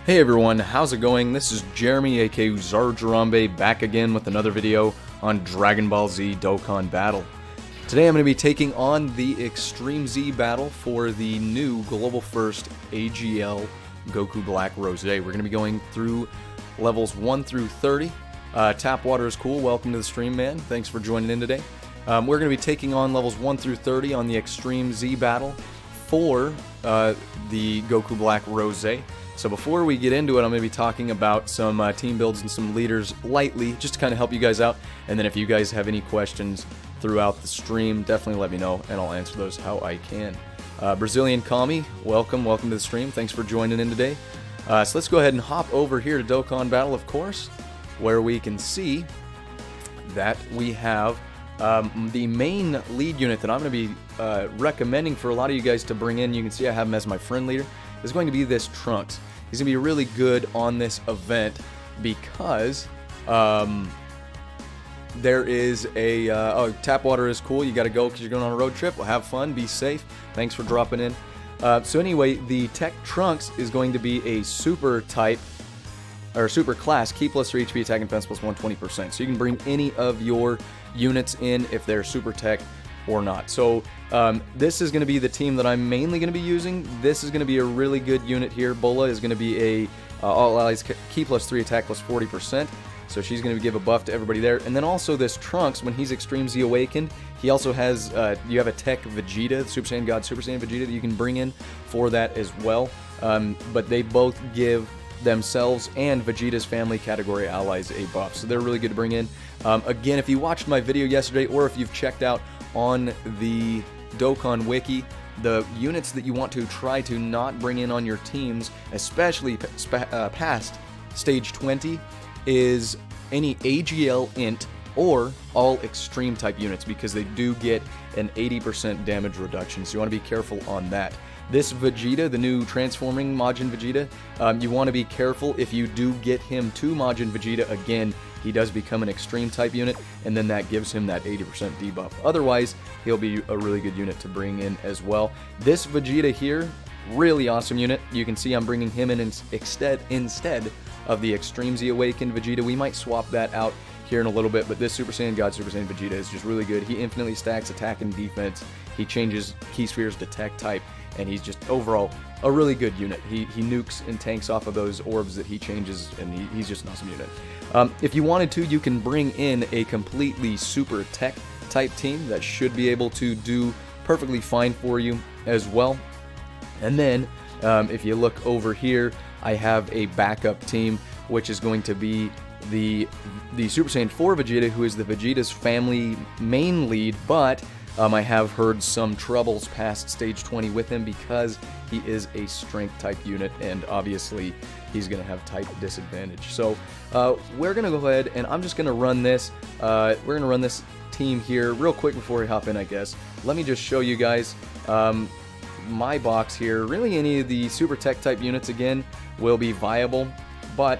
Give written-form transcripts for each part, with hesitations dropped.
Hey everyone, how's it going? This is Jeremy aka Zarjarambe back again with another video on Dragon Ball Z Dokkan Battle. Today I'm going to be taking on the Extreme Z battle for the new Global First AGL Goku Black Rose. We're going to be going through levels 1 through 30. Tapwater is cool, welcome to the stream, man. Thanks for joining in today. We're going to be taking on levels 1 through 30 on the Extreme Z battle for the Goku Black Rose. So before we get into it, I'm going to be talking about some team builds and some leaders lightly, just to kind of help you guys out. And then if you guys have any questions throughout the stream, definitely let me know, and I'll answer those how I can. Brazilian Kami, welcome to the stream. Thanks for joining in today. So let's go ahead and hop over here to Dokkan Battle, of course, where we can see that we have the main lead unit that I'm going to be recommending for a lot of you guys to bring in. You can see I have him as my friend leader. Is going to be this Trunks. He's going to be really good on this event because there is a... Tapwater is cool. You got to go because you're going on a road trip. Well, have fun. Be safe. Thanks for dropping in. So anyway, the Tech Trunks is going to be a super type, or super class, key plus 3 HP, attack and defense plus 120%. So you can bring any of your units in if they're super tech or not. So this is going to be the team that I'm mainly going to be using. This is going to be a really good unit here. Bola is going to be a all allies key plus 3 attack plus 40%. So she's going to give a buff to everybody there. And then also this Trunks, when he's Extreme Z Awakened, he also has, you have a Tech Vegeta, Super Saiyan God Super Saiyan Vegeta that you can bring in for that as well. But they both give themselves and Vegeta's family category allies a buff. So they're really good to bring in. Again, if you watched my video yesterday, or if you've checked out on the Dokkan Wiki, the units that you want to try to not bring in on your teams, especially past stage 20, is any AGL int or all extreme type units, because they do get an 80% damage reduction, so you want to be careful on that. This Vegeta, the new transforming Majin Vegeta, you want to be careful. If you do get him to Majin Vegeta again, he does become an extreme type unit, and then that gives him that 80% debuff. Otherwise, he'll be a really good unit to bring in as well. This Vegeta here, really awesome unit. You can see I'm bringing him in instead of the Extreme Z Awakened Vegeta. We might swap that out here in a little bit, but this Super Saiyan God Super Saiyan Vegeta is just really good. He infinitely stacks attack and defense. He changes key spheres to tech type, and he's just overall a really good unit. He nukes and tanks off of those orbs that he changes, and he's just an awesome unit. If you wanted to, you can bring in a completely super tech type team that should be able to do perfectly fine for you as well. And then if you look over here, I have a backup team, which is going to be the Super Saiyan 4 Vegeta, who is the Vegeta's family main lead, but I have heard some troubles past stage 20 with him because he is a strength type unit, and obviously he's going to have type disadvantage. So we're going to go ahead and I'm just going to run this. We're going to run this team here real quick before we hop in, I guess. Let me just show you guys my box here. Really, any of the super tech type units again will be viable, but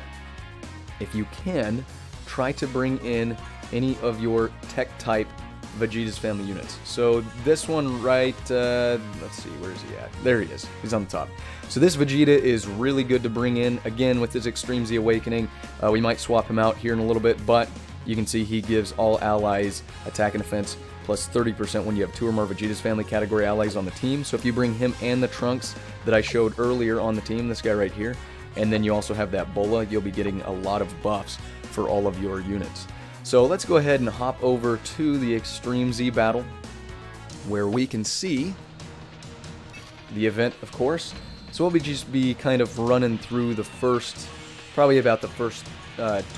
if you can, try to bring in any of your tech type Vegeta's family units. So this one right, let's see, where is he at? There he is. He's on the top. So this Vegeta is really good to bring in. Again, with his Extreme Z Awakening, we might swap him out here in a little bit, but you can see he gives all allies attack and defense plus 30% when you have 2 or more Vegeta's family category allies on the team. So if you bring him and the Trunks that I showed earlier on the team, this guy right here, and then you also have that Bola, you'll be getting a lot of buffs for all of your units. So let's go ahead and hop over to the Extreme Z battle, where we can see the event, of course. So we'll just be kind of running through the first, probably about the first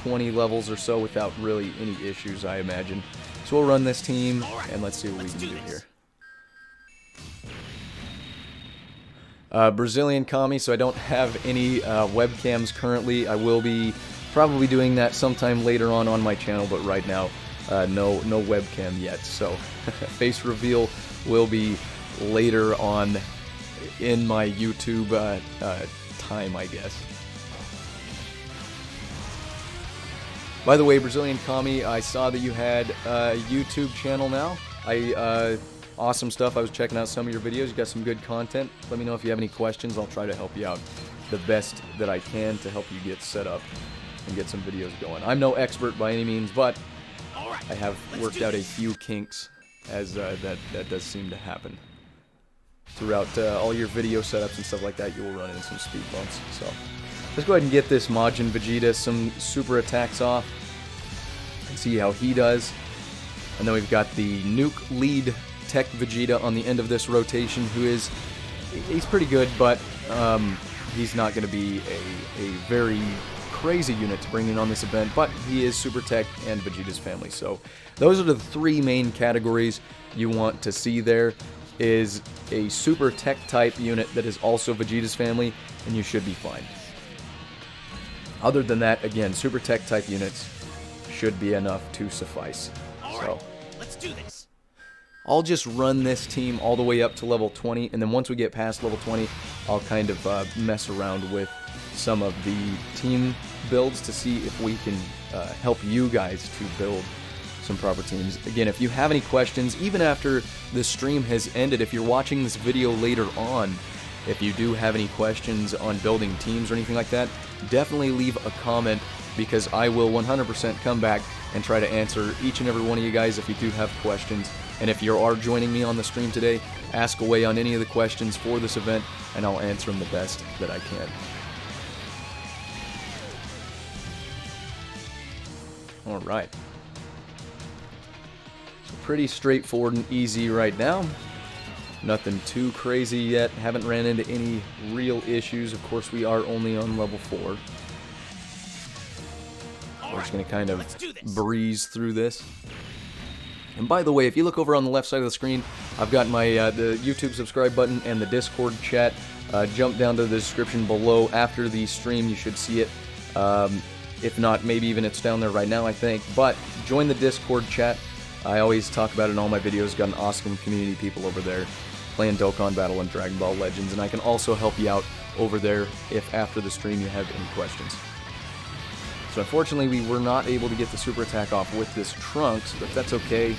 20 levels or so without really any issues, I imagine. So we'll run this team, and let's see what we can do here. Brazilian Kami, so I don't have any webcams currently. I will be probably doing that sometime later on my channel, but right now, no webcam yet. So face reveal will be later on in my YouTube time, I guess. By the way, Brazilian Kami, I saw that you had a YouTube channel now. Awesome stuff. I was checking out some of your videos. You got some good content. Let me know if you have any questions. I'll try to help you out the best that I can to help you get set up and get some videos going. I'm no expert by any means, but I have worked out a few kinks, as that does seem to happen. Throughout all your video setups and stuff like that, you will run into some speed bumps. So let's go ahead and get this Majin Vegeta some super attacks off and see how he does. And then we've got the Nuke lead Tech Vegeta on the end of this rotation, who he's pretty good, but he's not going to be a very crazy unit to bring in on this event, but he is Super Tech and Vegeta's family. So those are the three main categories you want to see there. Is a Super Tech type unit that is also Vegeta's family, and you should be fine. Other than that, again, Super Tech type units should be enough to suffice. So let's do this. I'll just run this team all the way up to level 20, and then once we get past level 20, I'll kind of mess around with some of the team builds to see if we can help you guys to build some proper teams. Again, if you have any questions, even after the stream has ended, if you're watching this video later on, if you do have any questions on building teams or anything like that, definitely leave a comment, because I will 100% come back and try to answer each and every one of you guys if you do have questions. And if you are joining me on the stream today, ask away on any of the questions for this event, and I'll answer them the best that I can. Alright. So pretty straightforward and easy right now. Nothing too crazy yet. Haven't ran into any real issues. Of course, we are only on level 4. We're just going to kind of breeze through this. And by the way, if you look over on the left side of the screen, I've got my the YouTube subscribe button and the Discord chat. Jump down to the description below after the stream. You should see it. If not, maybe even it's down there right now, I think. But join the Discord chat. I always talk about it in all my videos. Got an awesome community of people over there playing Dokkan Battle and Dragon Ball Legends. And I can also help you out over there if after the stream you have any questions. So unfortunately, we were not able to get the super attack off with this Trunks, but that's okay.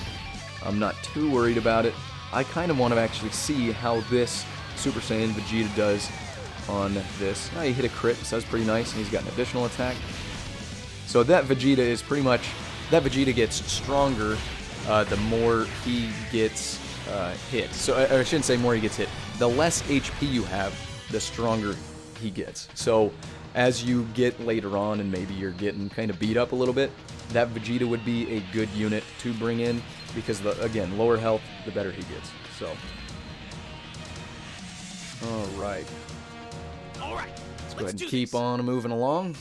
I'm not too worried about it. I kind of want to actually see how this Super Saiyan Vegeta does on this. Oh, he hit a crit, so that's pretty nice, and he's got an additional attack. So that Vegeta is pretty much, that Vegeta gets stronger the more he gets hit. So I shouldn't say more he gets hit. The less HP you have, the stronger he gets. So as you get later on and maybe you're getting kind of beat up a little bit, that Vegeta would be a good unit to bring in, because, again, lower health, the better he gets. So, alright. Let's go ahead and keep on moving along.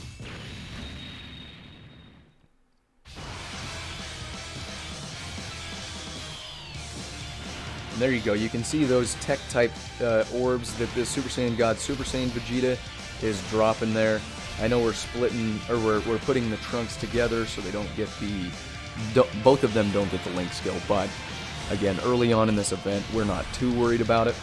And there you go. You can see those tech-type orbs that the Super Saiyan God, Super Saiyan Vegeta, is dropping there. I know we're splitting, or we're putting the Trunks together so they don't get both of them don't get the Link skill, but again, early on in this event, we're not too worried about it.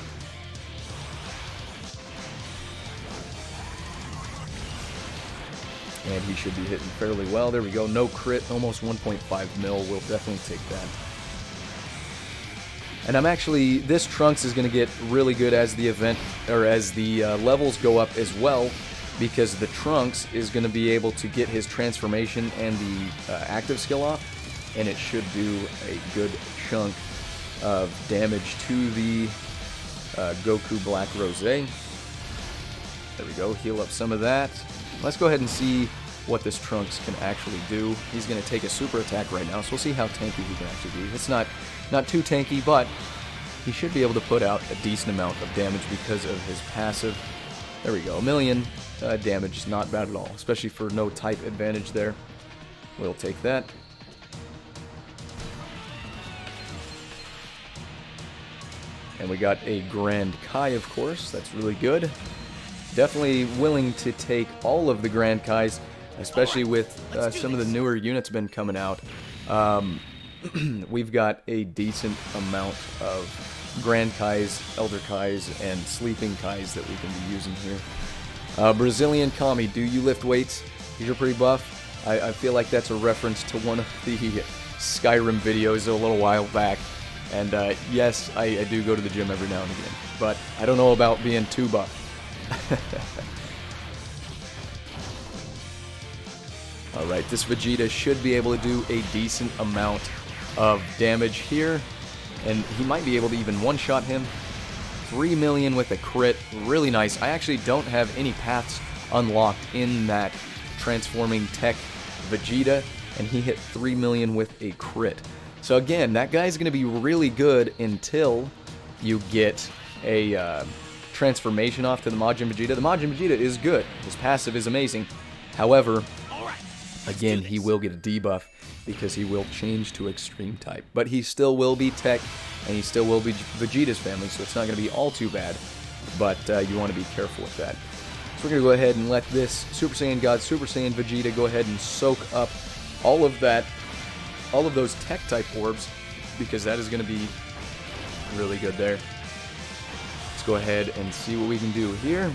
And he should be hitting fairly well. There we go. No crit, almost 1.5 mil. We'll definitely take that. And I'm actually, this Trunks is going to get really good as the event, or as the levels go up as well, because the Trunks is going to be able to get his transformation and the active skill off, and it should do a good chunk of damage to the Goku Black Rose. There we go, heal up some of that. Let's go ahead and see what this Trunks can actually do. He's going to take a super attack right now, so we'll see how tanky he can actually be. It's not too tanky, but he should be able to put out a decent amount of damage because of his passive. There we go, 1 million damage, not bad at all, especially for no type advantage there. We'll take that. And we got a Grand Kai, of course, that's really good. Definitely willing to take all of the Grand Kais, especially with some of the newer units been coming out. We've got a decent amount of Grand Kais, Elder Kais, and Sleeping Kais that we can be using here. Brazilian Kami, do you lift weights? You're pretty buff. I feel like that's a reference to one of the Skyrim videos a little while back. And yes, I do go to the gym every now and again, but I don't know about being too buff. Alright, this Vegeta should be able to do a decent amount of damage here. And he might be able to even one-shot him. 3 million with a crit. Really nice. I actually don't have any paths unlocked in that transforming tech Vegeta. And he hit 3 million with a crit. So again, that guy's going to be really good until you get a transformation off to the Majin Vegeta. The Majin Vegeta is good. His passive is amazing. However, again, he will get a debuff because he will change to Extreme type. But he still will be Tech, and he still will be Vegeta's family, so it's not going to be all too bad. But you want to be careful with that. So we're going to go ahead and let this Super Saiyan God, Super Saiyan Vegeta go ahead and soak up all of that, all of those Tech type orbs, because that is going to be really good there. Let's go ahead and see what we can do here.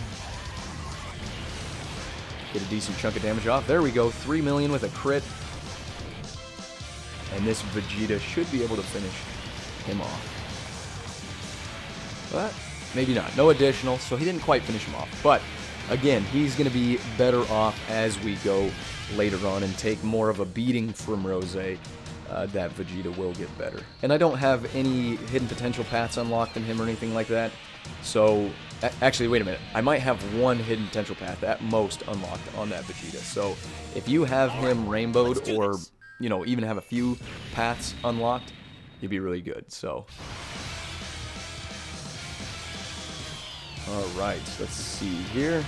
Get a decent chunk of damage off. There we go. 3 million with a crit. And this Vegeta should be able to finish him off. But maybe not. No additional, so he didn't quite finish him off. But again, he's going to be better off as we go later on and take more of a beating from Rose. That Vegeta will get better. And I don't have any hidden potential paths unlocked in him or anything like that. So, actually, wait a minute. I might have one hidden potential path at most unlocked on that Vegeta. So, if you have him rainbowed or, you know, even have a few paths unlocked, you'd be really good. So, alright, let's see here.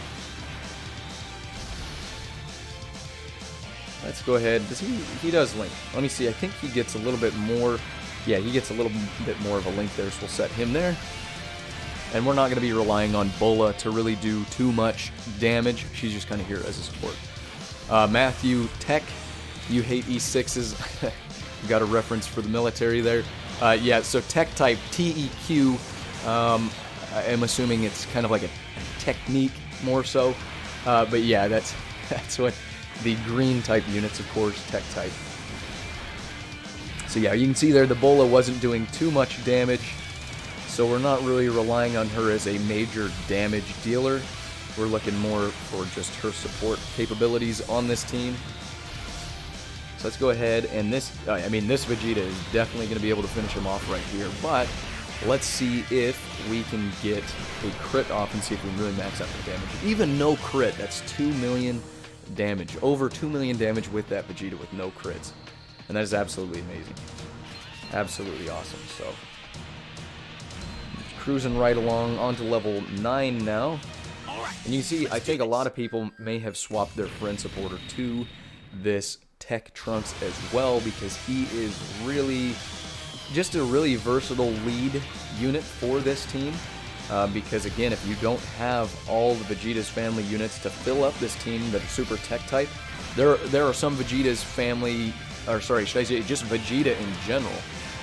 Let's go ahead. Does he does link. Let me see. I think he gets a little bit more. Yeah, he gets a little bit more of a link there, so we'll set him there. And we're not going to be relying on Bola to really do too much damage. She's just kind of here as a support. Matthew, Tech, you hate E6s. Got a reference for the military there. Yeah, so Tech type, TEQ, I'm assuming it's kind of like a technique more so. But yeah, that's what the green type units, of course, Tech type. So yeah, you can see there the Bola wasn't doing too much damage. So we're not really relying on her as a major damage dealer. We're looking more for just her support capabilities on this team. So let's go ahead and this Vegeta is definitely going to be able to finish him off right here. But let's see if we can get a crit off and see if we can really max out the damage. Even no crit, that's 2 million damage. Over 2 million damage with that Vegeta with no crits. And that is absolutely amazing. Absolutely awesome. So cruising right along onto level 9 now. And you see, I think a lot of people may have swapped their friend supporter to this Tech Trunks as well, because he is really just a really versatile lead unit for this team. Because again, if you don't have all the Vegeta's family units to fill up this team that are super Tech type, there are some Vegeta's family, or sorry, should I say just Vegeta in general.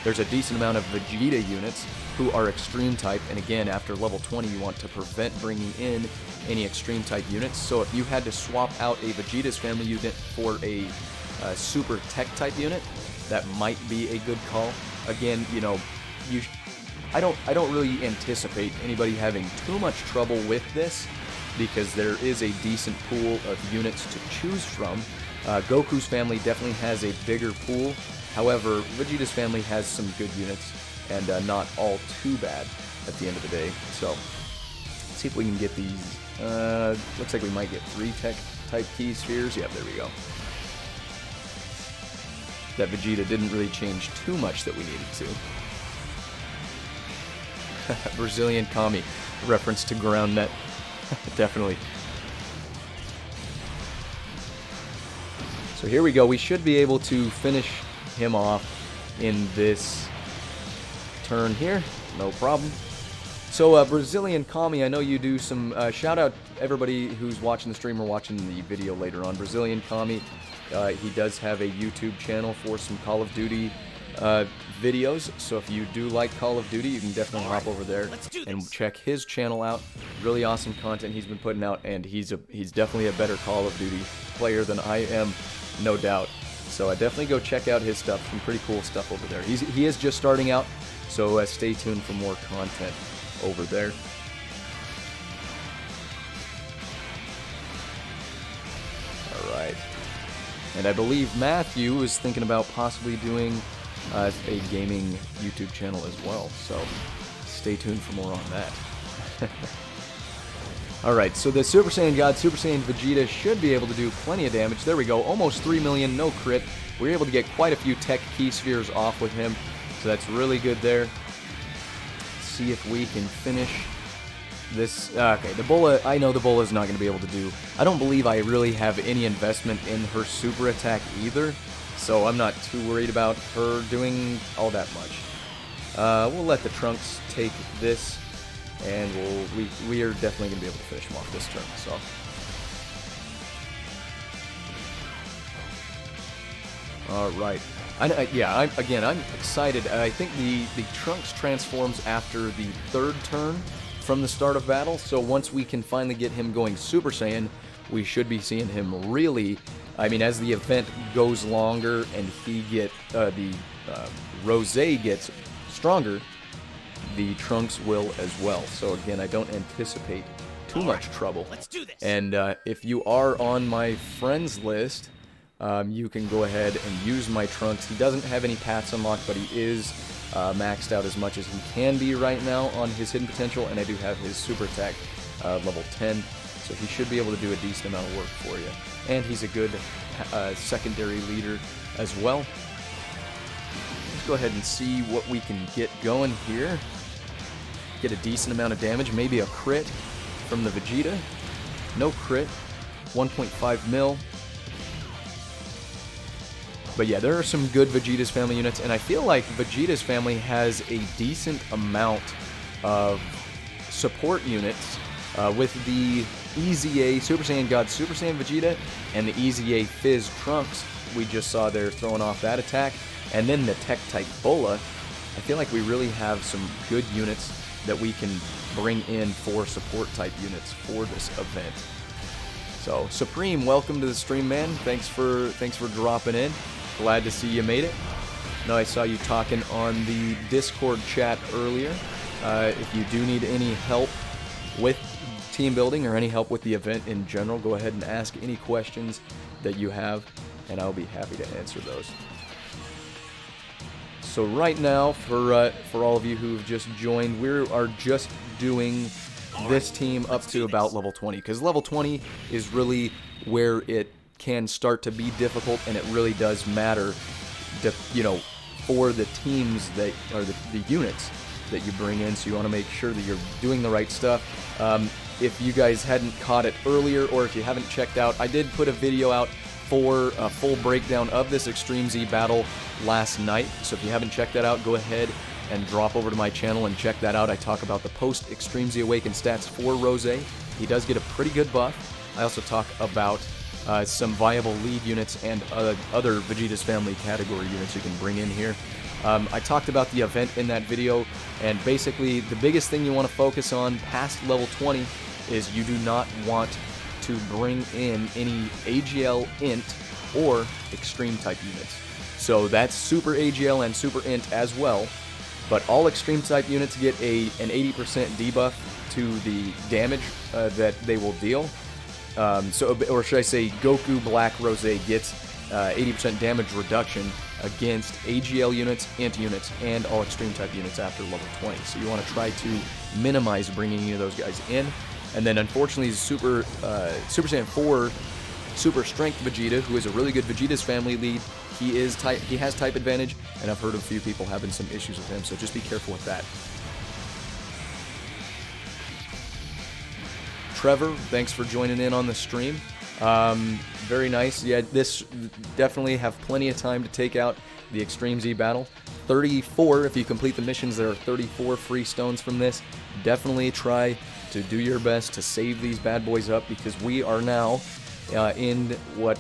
There's a decent amount of Vegeta units who are Extreme type, and again, after level 20, you want to prevent bringing in any Extreme type units. So if you had to swap out a Vegeta's family unit for a Super Tech type unit, that might be a good call. Again, you know, I don't really anticipate anybody having too much trouble with this, because there is a decent pool of units to choose from. Goku's family definitely has a bigger pool. However, Vegeta's family has some good units, and not all too bad at the end of the day. So, let's see if we can get these. Looks like we might get 3 Tech type key spheres. Yep, there we go. That Vegeta didn't really change too much that we needed to. Brazilian Kami, reference to ground net. Definitely. So here we go. We should be able to finish him off in this turn here. No problem. So Brazilian Kami, I know you do some shout out everybody who's watching the stream or watching the video later on. Brazilian Kami, he does have a YouTube channel for some Call of Duty videos, so if you do like Call of Duty, you can definitely hop over there and check his channel out. Really awesome content he's been putting out, and he's definitely a better Call of Duty player than I am, no doubt. So definitely go check out his stuff. Some pretty cool stuff over there. He is just starting out, so stay tuned for more content over there. All right. And I believe Matthew is thinking about possibly doing a gaming YouTube channel as well. So stay tuned for more on that. Alright, so the Super Saiyan God, Super Saiyan Vegeta should be able to do plenty of damage. There we go, almost 3 million, no crit. We were able to get quite a few tech key spheres off with him, so that's really good there. Let's see if we can finish this. Okay, the Bola, I know the Bola is not going to be able to do. I don't believe I really have any investment in her super attack either, so I'm not too worried about her doing all that much. We'll let the Trunks take this. And we are definitely going to be able to finish him off this turn. So, all right. I'm excited. I think the Trunks transforms after the 3rd turn from the start of battle. So once we can finally get him going Super Saiyan, we should be seeing him really. I mean, as the event goes longer and Rose gets stronger, the Trunks will as well. So again, I don't anticipate too much trouble. Let's do this. And if you are on my friends list, you can go ahead and use my Trunks. He doesn't have any paths unlocked, but he is maxed out as much as he can be right now on his hidden potential, and I do have his super attack level 10, so he should be able to do a decent amount of work for you. And he's a good secondary leader as well. Let's go ahead and see what we can get going here. Get a decent amount of damage, maybe a crit from the Vegeta. No crit, 1.5 mil. But yeah, there are some good Vegeta's family units, and I feel like Vegeta's family has a decent amount of support units with the EZA Super Saiyan God Super Saiyan Vegeta and the EZA Fizz Trunks we just saw there throwing off that attack, and then the Tech Type Bola. I feel like we really have some good units that we can bring in for support type units for this event. So Supreme, welcome to the stream, man. Thanks for dropping in. Glad to see you made it. Know I saw you talking on the Discord chat earlier. If you do need any help with team building or any help with the event in general, go ahead and ask any questions that you have, and I'll be happy to answer those. So right now, for all of you who've just joined, we are just doing this team up to about level 20, because level 20 is really where it can start to be difficult, and it really does matter, for the teams that are the units that you bring in. So you want to make sure that you're doing the right stuff. If you guys hadn't caught it earlier, or if you haven't checked out, I did put a video out for a full breakdown of this Extreme Z battle last night. So if you haven't checked that out, go ahead and drop over to my channel and check that out. I talk about the post Extreme Z Awakened stats for Rose. He does get a pretty good buff. I also talk about some viable lead units and other Vegeta's family category units you can bring in here. I talked about the event in that video, and basically the biggest thing you want to focus on past level 20 is you do not want to bring in any AGL, INT, or Extreme type units. So that's Super AGL and Super INT as well, but all Extreme type units get an 80% debuff to the damage that they will deal. Or should I say, Goku Black Rose gets 80% damage reduction against AGL units, INT units, and all Extreme type units after level 20. So you want to try to minimize bringing any of those guys in. And then unfortunately, Super Saiyan 4 Super Strength Vegeta, who is a really good Vegeta's family lead, he has type advantage, and I've heard of a few people having some issues with him, so just be careful with that. Trevor, thanks for joining in on the stream. Very nice. Yeah, this definitely have plenty of time to take out the Extreme Z battle. 34, if you complete the missions, there are 34 free stones from this. Definitely try to do your best to save these bad boys up, because we are now in what,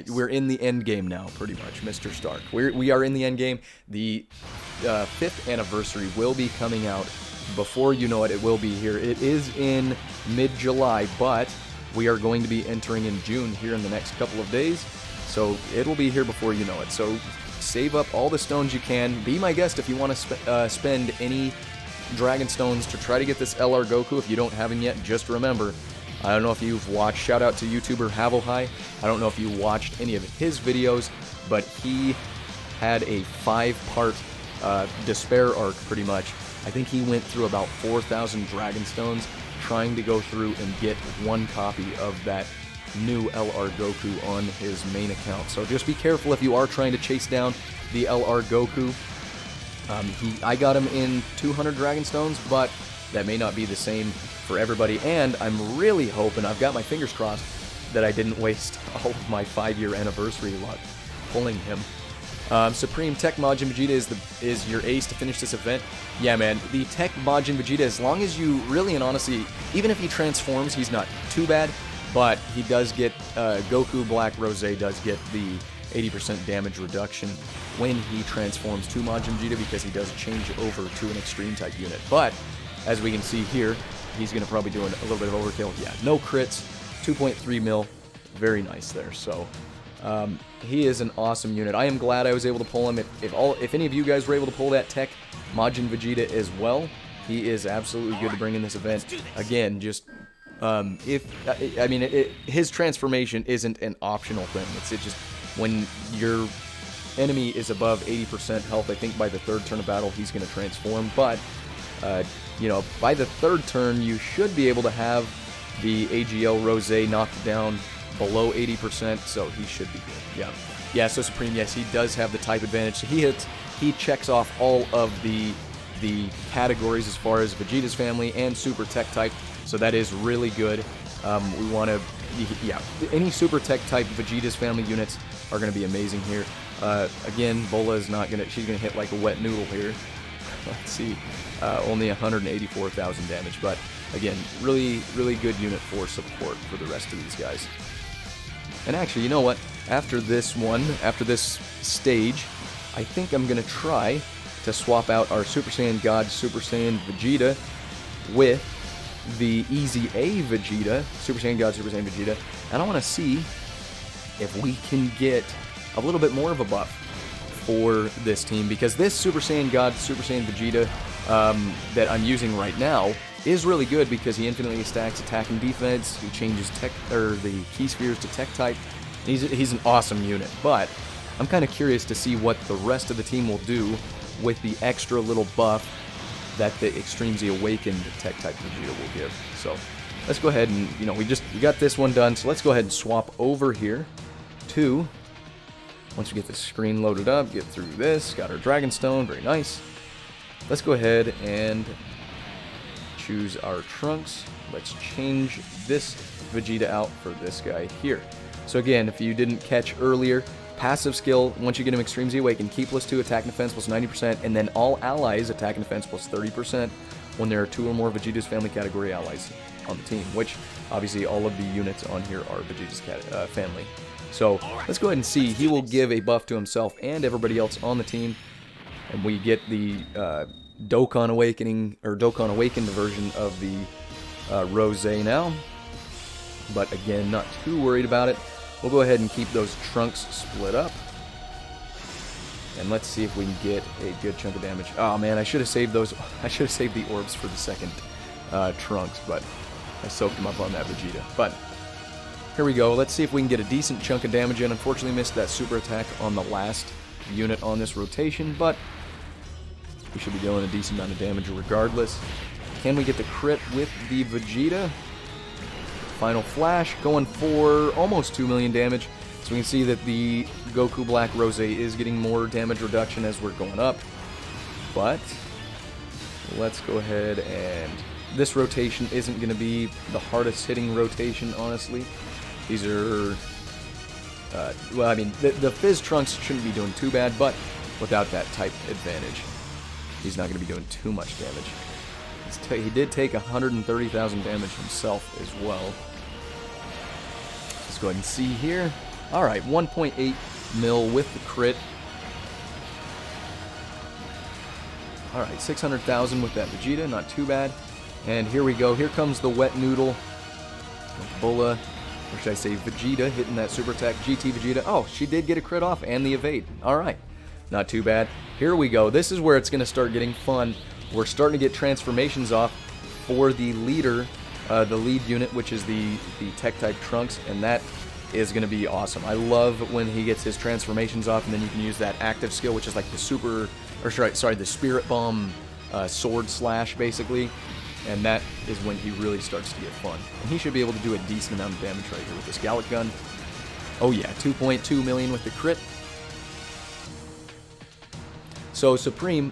we're in the end game now, pretty much, Mr. Stark. We are in the end game. The 5th anniversary will be coming out before you know it. It will be here. It is in mid-July, but we are going to be entering in June here in the next couple of days, so it'll be here before you know it. So save up all the stones you can. Be my guest if you want to spend any Dragon Stones to try to get this LR Goku. If you don't have him yet, just remember, I don't know if you've watched, shout out to YouTuber Havohai. I don't know if you watched any of his videos, but he had a 5-part despair arc pretty much. I think he went through about 4,000 Dragon Stones trying to go through and get one copy of that new LR Goku on his main account. So just be careful if you are trying to chase down the LR Goku. I got him in 200 Dragon Stones, but that may not be the same for everybody. And I'm really hoping, I've got my fingers crossed, that I didn't waste all of my 5-year anniversary luck pulling him. Supreme Tech Majin Vegeta is your ace to finish this event. Yeah, man, the Tech Majin Vegeta, as long as you really and honestly, even if he transforms, he's not too bad, but he does get, Goku Black Rose does get the 80% damage reduction when he transforms to Majin Vegeta because he does change over to an extreme type unit. But, as we can see here, he's going to probably do a little bit of overkill. Yeah, no crits, 2.3 mil, very nice there, so... he is an awesome unit. I am glad I was able to pull him. If any of you guys were able to pull that Tech Majin Vegeta as well, he is absolutely good to bring in this event. Again, just his transformation isn't an optional thing. It's just when your enemy is above 80% health. I think by the 3rd turn of battle he's going to transform. But you know, by the 3rd turn you should be able to have the AGL Rose knocked down below 80%, so he should be good. Yeah, so Supreme, yes, he does have the type advantage. So he checks off all of the categories as far as Vegeta's family and Super Tech type, so that is really good. We want to, yeah, any Super Tech type Vegeta's family units are going to be amazing here. Again, Bola is not going to, she's going to hit like a wet noodle here. Let's see, only 184,000 damage, but again, really good unit for support for the rest of these guys. And actually, you know what? After this stage, I think I'm going to try to swap out our Super Saiyan God, Super Saiyan Vegeta with the Easy A Vegeta, Super Saiyan God, Super Saiyan Vegeta, and I want to see if we can get a little bit more of a buff for this team, because this Super Saiyan God, Super Saiyan Vegeta that I'm using right now is really good because he infinitely stacks attack and defense. He changes tech, or the key spheres to tech type. He's an awesome unit, but I'm kind of curious to see what the rest of the team will do with the extra little buff that the Extreme Z Awakened tech type Vegeta will give. So let's go ahead and, you know, we got this one done, so let's go ahead and swap over here to, once we get the screen loaded up, get through this, got our Dragon Stone, very nice. Let's go ahead and choose our Trunks. Let's change this Vegeta out for this guy here. So again, if you didn't catch earlier, passive skill, once you get him Extreme Z Awakened, keep +2 attack and defense plus 90%, and then all allies attack and defense plus 30% when there are 2 or more Vegeta's family category allies on the team, which obviously all of the units on here are Vegeta's family. So let's go ahead and see. He will give a buff to himself and everybody else on the team, and we get the Dokkan Awakening, or Dokkan Awakened version of the Rose now. But again, not too worried about it. We'll go ahead and keep those Trunks split up. And let's see if we can get a good chunk of damage. Oh man, I should have saved those. I should have saved the orbs for the second Trunks, but I soaked them up on that Vegeta. But here we go. Let's see if we can get a decent chunk of damage in. Unfortunately, missed that super attack on the last unit on this rotation, but we should be dealing a decent amount of damage regardless. Can we get the crit with the Vegeta? Final Flash, going for almost 2 million damage. So we can see that the Goku Black Rose is getting more damage reduction as we're going up. But let's go ahead and... this rotation isn't going to be the hardest hitting rotation, honestly. These are... well, I mean, the Fizz Trunks shouldn't be doing too bad, but without that type advantage, he's not going to be doing too much damage. He did take 130,000 damage himself as well. Let's go ahead and see here. Alright, 1.8 mil with the crit. Alright, 600,000 with that Vegeta, not too bad. And here we go. Here comes the wet noodle with Bola, or should I say Vegeta, hitting that super attack. GT Vegeta. Oh, she did get a crit off and the evade. Alright, not too bad. Here we go. This is where it's going to start getting fun. We're starting to get transformations off for the leader the lead unit, which is the Tech-type Trunks, and that is going to be awesome. I love when he gets his transformations off, and then you can use that active skill, which is like the the Spirit Bomb sword slash, basically, and that is when he really starts to get fun. And he should be able to do a decent amount of damage right here with this Gallic Gun. Oh yeah, 2.2 million with the crit. So Supreme,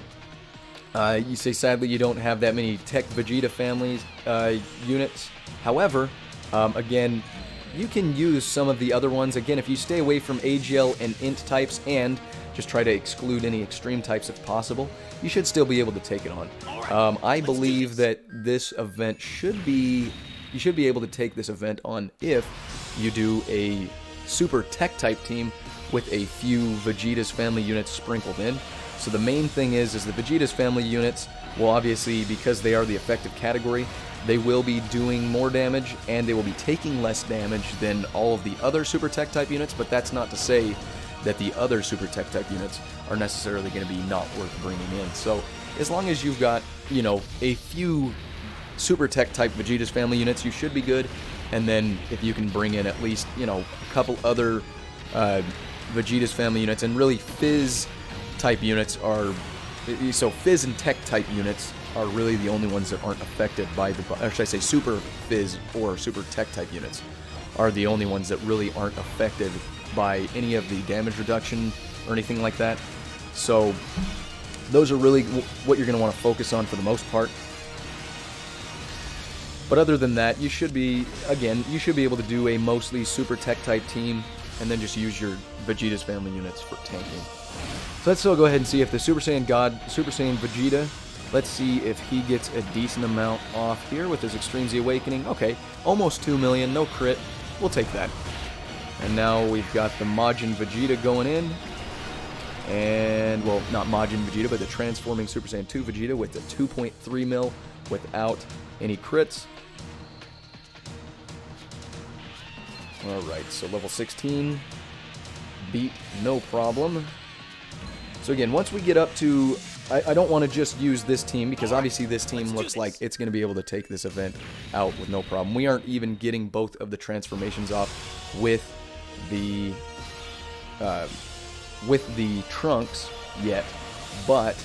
you say sadly you don't have that many Tech Vegeta families units. However, again, you can use some of the other ones. Again, if you stay away from AGL and Int types and just try to exclude any extreme types if possible, you should still be able to take it on. I believe that this event you should be able to take this event on if you do a Super Tech type team with a few Vegeta's family units sprinkled in. So the main thing is the Vegeta's family units will obviously, because they are the effective category, they will be doing more damage and they will be taking less damage than all of the other Super Tech type units, but that's not to say that the other Super Tech type units are necessarily going to be not worth bringing in. So as long as you've got, you know, a few Super Tech type Vegeta's family units, you should be good. And then if you can bring in at least, you know, a couple other Vegeta's family units, and really Fizz type units are, so Fizz and Tech type units are really the only ones that aren't affected by the, or should I say Super Fizz or Super Tech type units are the only ones that really aren't affected by any of the damage reduction or anything like that. So those are really what you're going to want to focus on for the most part. But other than that, you should be, again, you should be able to do a mostly Super Tech type team and then just use your Vegeta's family units for tanking. So let's still go ahead and see if the Super Saiyan God, Super Saiyan Vegeta, let's see if he gets a decent amount off here with his Extreme Z Awakening. Okay, almost 2 million, no crit. We'll take that. And now we've got the Majin Vegeta going in. And, well, not Majin Vegeta, but the Transforming Super Saiyan 2 Vegeta with the 2.3 mil without any crits. Alright, so level 16. Beat, no problem. So again, once we get up to, I don't want to just use this team, because obviously this team looks like it's going to be able to take this event out with no problem. We aren't even getting both of the transformations off with the Trunks yet, but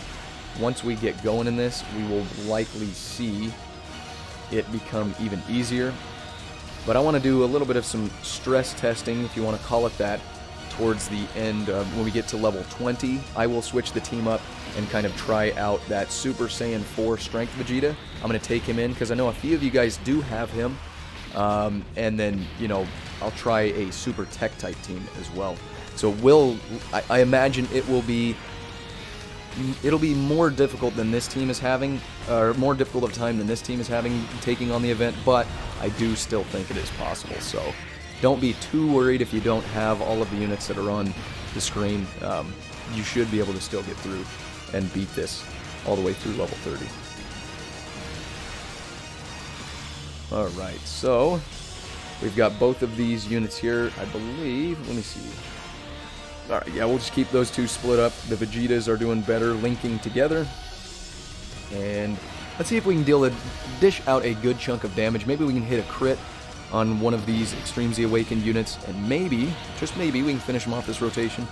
once we get going in this, we will likely see it become even easier. But I want to do a little bit of some stress testing, if you want to call it that, towards the end. When we get to level 20, I will switch the team up and kind of try out that Super Saiyan 4 Strength Vegeta. I'm going to take him in because I know a few of you guys do have him. And then, you know, I'll try a Super Tech type team as well. So I imagine it'll be more difficult than this team is having, or more difficult of a time than this team is having taking on the event, but I do still think it is possible. So don't be too worried if you don't have all of the units that are on the screen. You should be able to still get through and beat this all the way through level 30. Alright, so we've got both of these units here, I believe. Let me see. Alright, yeah, we'll just keep those two split up. The Vegetas are doing better linking together. And let's see if we can dish out a good chunk of damage. Maybe we can hit a crit on one of these Extreme Z Awakened units, and maybe, just maybe, we can finish them off this rotation.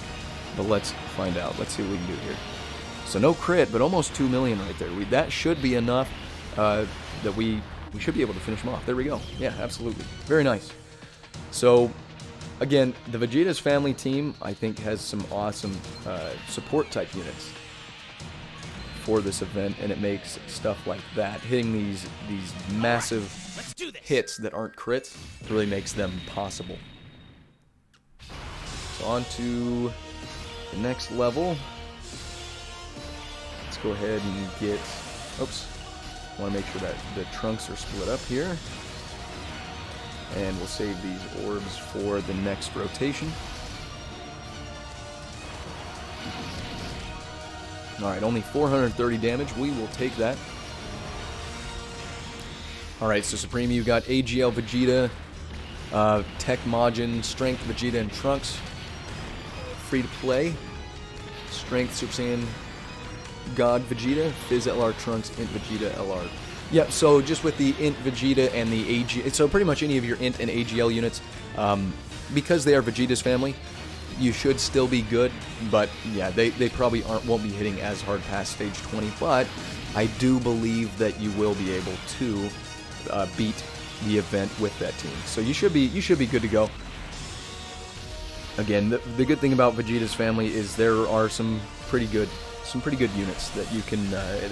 But let's find out. Let's see what we can do here. So no crit, but almost 2 million right there. That should be enough that we should be able to finish them off. There we go. Yeah, absolutely. Very nice. So again, the Vegeta's family team, I think, has some awesome support type units for this event, and it makes stuff like that, hitting these massive hits that aren't crits, really makes them possible. So on to the next level. Let's go ahead and get, oops, I want to make sure that the Trunks are split up here. And we'll save these orbs for the next rotation. Alright, only 430 damage. We will take that. Alright, so Supreme, you've got AGL Vegeta, Tech Majin, Strength Vegeta, and Trunks. Free to play. Strength Super Saiyan God Vegeta, Fizz LR Trunks, Int Vegeta LR. Yeah, so just with the Int Vegeta and the AG, so pretty much any of your Int and AGL units, because they are Vegeta's family, you should still be good, but yeah, they probably won't be hitting as hard past stage 20, but I do believe that you will be able to beat the event with that team. So you should be good to go. Again, the good thing about Vegeta's family is there are some pretty good units that you can.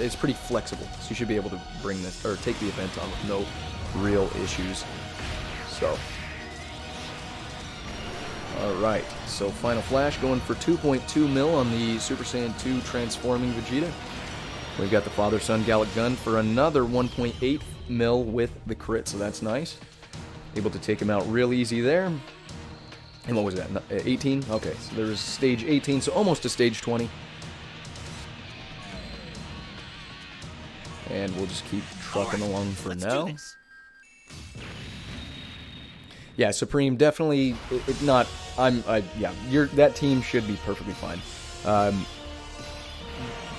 It's pretty flexible, so you should be able to bring this or take the event on with no real issues. So, all right. So Final Flash going for 2.2 mil on the Super Saiyan 2 transforming Vegeta. We've got the Father-Son Gallic Gun for another 1.8 mil with the crit, so that's nice. Able to take him out real easy there. And what was that, 18? Okay, so there's stage 18, so almost to stage 20. And we'll just keep trucking along for now. Yeah, Supreme, definitely not, yeah, that team should be perfectly fine.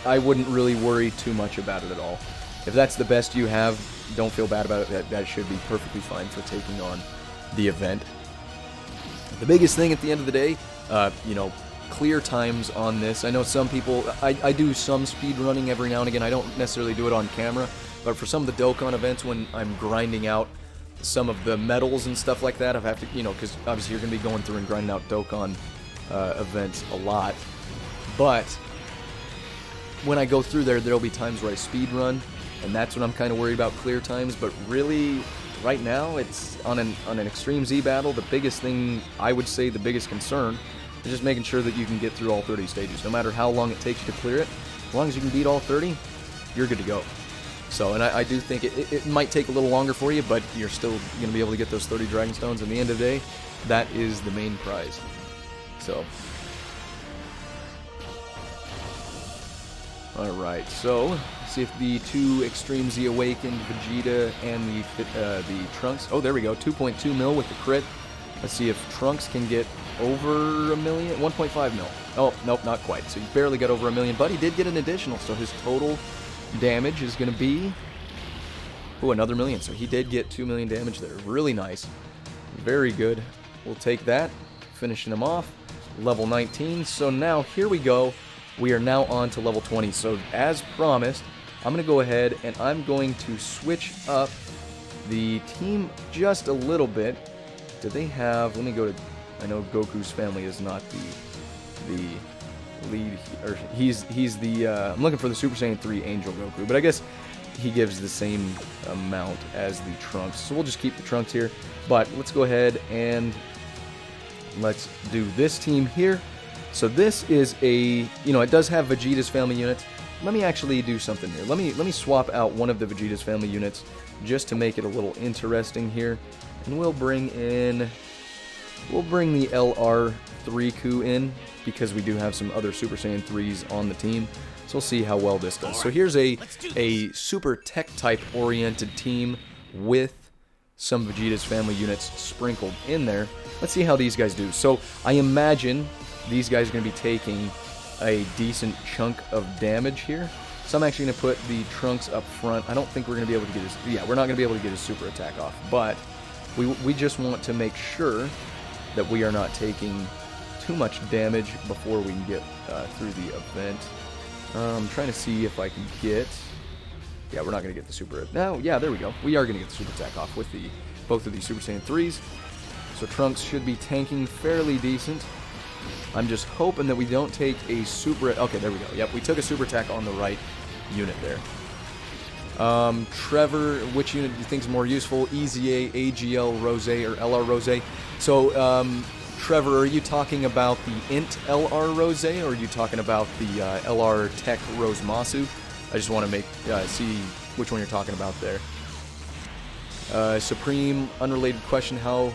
I wouldn't really worry too much about it at all. If that's the best you have, don't feel bad about it. That should be perfectly fine for taking on the event. The biggest thing at the end of the day, you know, clear times on this. I know some people, I do some speed running every now and again. I don't necessarily do it on camera, but for some of the Dokkan events when I'm grinding out some of the medals and stuff like that, I have to, you know, because obviously you're going to be going through and grinding out Dokkan events a lot. But when I go through there'll be times where I speed run, and that's when I'm kind of worried about clear times. But really, right now, it's on an Extreme Z battle. The biggest thing, I would say, the biggest concern is just making sure that you can get through all 30 stages. No matter how long it takes you to clear it, as long as you can beat all 30, you're good to go. So, and I do think it might take a little longer for you, but you're still going to be able to get those 30 Dragon Stones. At the end of the day, that is the main prize. So, alright, so let's see if the two Extreme Z Awakened Vegeta and the Trunks. Oh, there we go, 2.2 mil with the crit. Let's see if Trunks can get over a million, 1.5 mil. Oh, nope, not quite. So he barely got over a million, but he did get an additional, so his total damage is going to be, oh, another million. So he did get 2 million damage there. Really nice. Very good. We'll take that. Finishing him off. Level 19. So now, here we go. We are now on to level 20. So as promised, I'm going to go ahead and I'm going to switch up the team just a little bit. Do they have, let me go to, I know Goku's family is not the lead, or he's the, I'm looking for the Super Saiyan 3 Angel Goku, but I guess he gives the same amount as the Trunks. So we'll just keep the Trunks here, but let's go ahead and let's do this team here. So this is a, you know, it does have Vegeta's family units. Let me actually do something here. Let me swap out one of the Vegeta's family units just to make it a little interesting here. And we'll bring the LR3Ku in because we do have some other Super Saiyan 3s on the team. So we'll see how well this does. So here's a super tech type oriented team with some Vegeta's family units sprinkled in there. Let's see how these guys do. So I imagine these guys are going to be taking a decent chunk of damage here. So I'm actually going to put the Trunks up front. I don't think we're going to be able to get his, yeah, we're not going to be able to get his super attack off, but we just want to make sure that we are not taking too much damage before we can get through the event. I'm trying to see if I can get, yeah, we're not going to get the super, no, yeah, there we go. We are going to get the super attack off with both of these Super Saiyan 3s. So Trunks should be tanking fairly decent. I'm just hoping that we don't take a super, okay, there we go. Yep, we took a super attack on the right unit there. Trevor, which unit do you think is more useful? EZA, AGL, Rose, or LR Rose? So, Trevor, are you talking about the Int LR Rose, or are you talking about the LR Tech Rose Masu? I just want to see which one you're talking about there. Supreme, unrelated question, how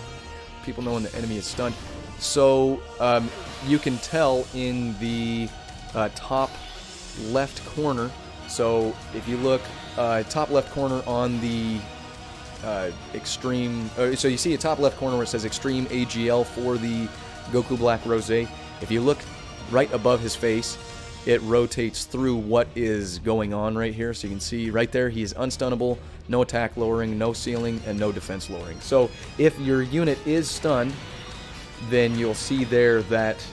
people know when the enemy is stunned. So, you can tell in the top left corner. So, if you look top left corner on the Extreme, so you see a top left corner where it says Extreme AGL for the Goku Black Rose. If you look right above his face, it rotates through what is going on right here. So you can see right there, he is unstunnable, no attack lowering, no ceiling, and no defense lowering. So if your unit is stunned, then you'll see there that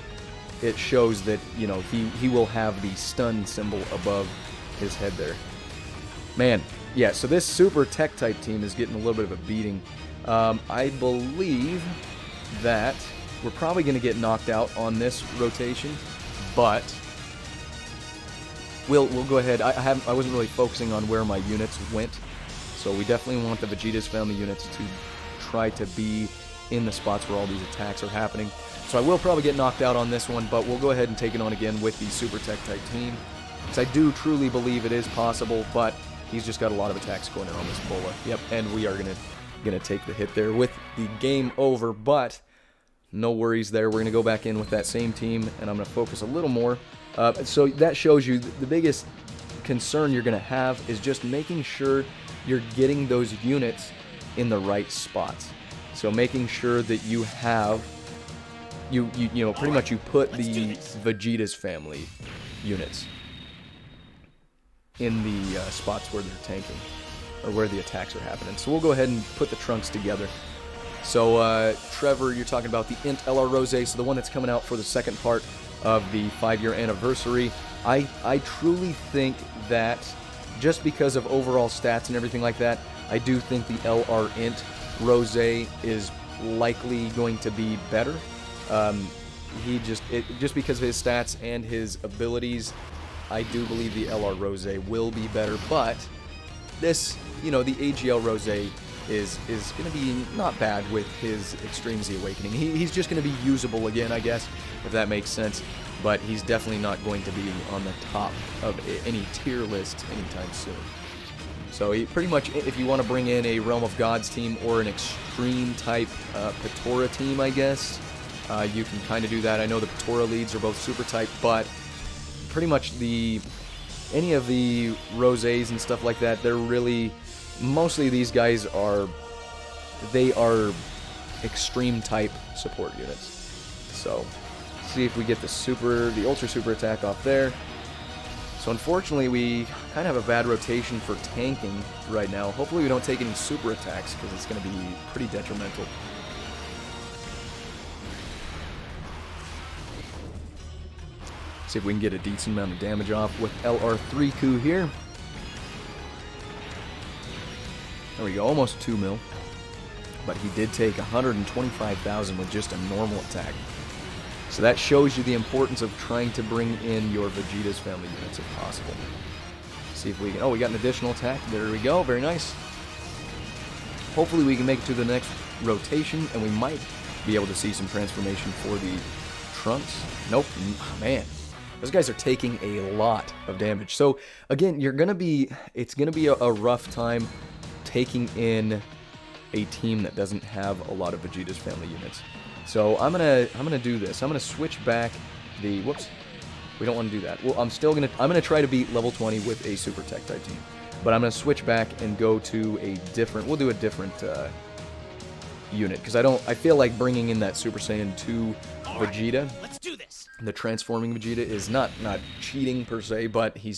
it shows that, you know, he will have the stun symbol above his head there. Man, yeah, so this super tech type team is getting a little bit of a beating. I believe that we're probably going to get knocked out on this rotation, but we'll go ahead. I wasn't really focusing on where my units went, so we definitely want the Vegeta's family units to try to be in the spots where all these attacks are happening. So I will probably get knocked out on this one, but we'll go ahead and take it on again with the super tech type team, because I do truly believe it is possible, but he's just got a lot of attacks going in on this Bola. Yep, and we are gonna take the hit there with the game over, but no worries there. We're gonna go back in with that same team, and I'm gonna focus a little more. So that shows you the biggest concern you're gonna have is just making sure you're getting those units in the right spots. So making sure that you have you know, pretty much you put the Vegeta's family units in the spots where they're tanking, or where the attacks are happening. So we'll go ahead and put the trunks together. So Trevor, you're talking about the Int LR Rose, so the one that's coming out for the second part of the 5-year anniversary. I truly think that just because of overall stats and everything like that, I do think the LR Int Rose is likely going to be better. Just because of his stats and his abilities, I do believe the LR Rose will be better, but this, you know, the AGL Rose is going to be not bad with his Extreme Z Awakening. He's just going to be usable again, I guess, if that makes sense, but he's definitely not going to be on the top of any tier list anytime soon. So he, pretty much, if you want to bring in a Realm of Gods team or an Extreme type Patora team, I guess, you can kind of do that. I know the Patora leads are both super type, but pretty much any of the Rosés and stuff like that, they're really, mostly these guys are Extreme type support units. So see if we get the ultra super attack off there. So unfortunately, we kind of have a bad rotation for tanking right now. Hopefully we don't take any super attacks, because it's going to be pretty detrimental. See if we can get a decent amount of damage off with LR3Ku here. There we go, almost 2 mil. But he did take 125,000 with just a normal attack. So that shows you the importance of trying to bring in your Vegeta's family units if possible. See if we can... Oh, we got an additional attack. There we go. Very nice. Hopefully we can make it to the next rotation, and we might be able to see some transformation for the Trunks. Nope. Man. Those guys are taking a lot of damage. So, again, it's going to be a rough time taking in a team that doesn't have a lot of Vegeta's family units. So I'm gonna do this. I'm gonna switch back the whoops. We don't want to do that. Well, I'm gonna try to beat level 20 with a super tech type team, but I'm gonna switch back and go to a different. We'll do a different unit, because I feel like bringing in that Super Saiyan 2 Vegeta. Let's do this. The transforming Vegeta is not cheating per se, but he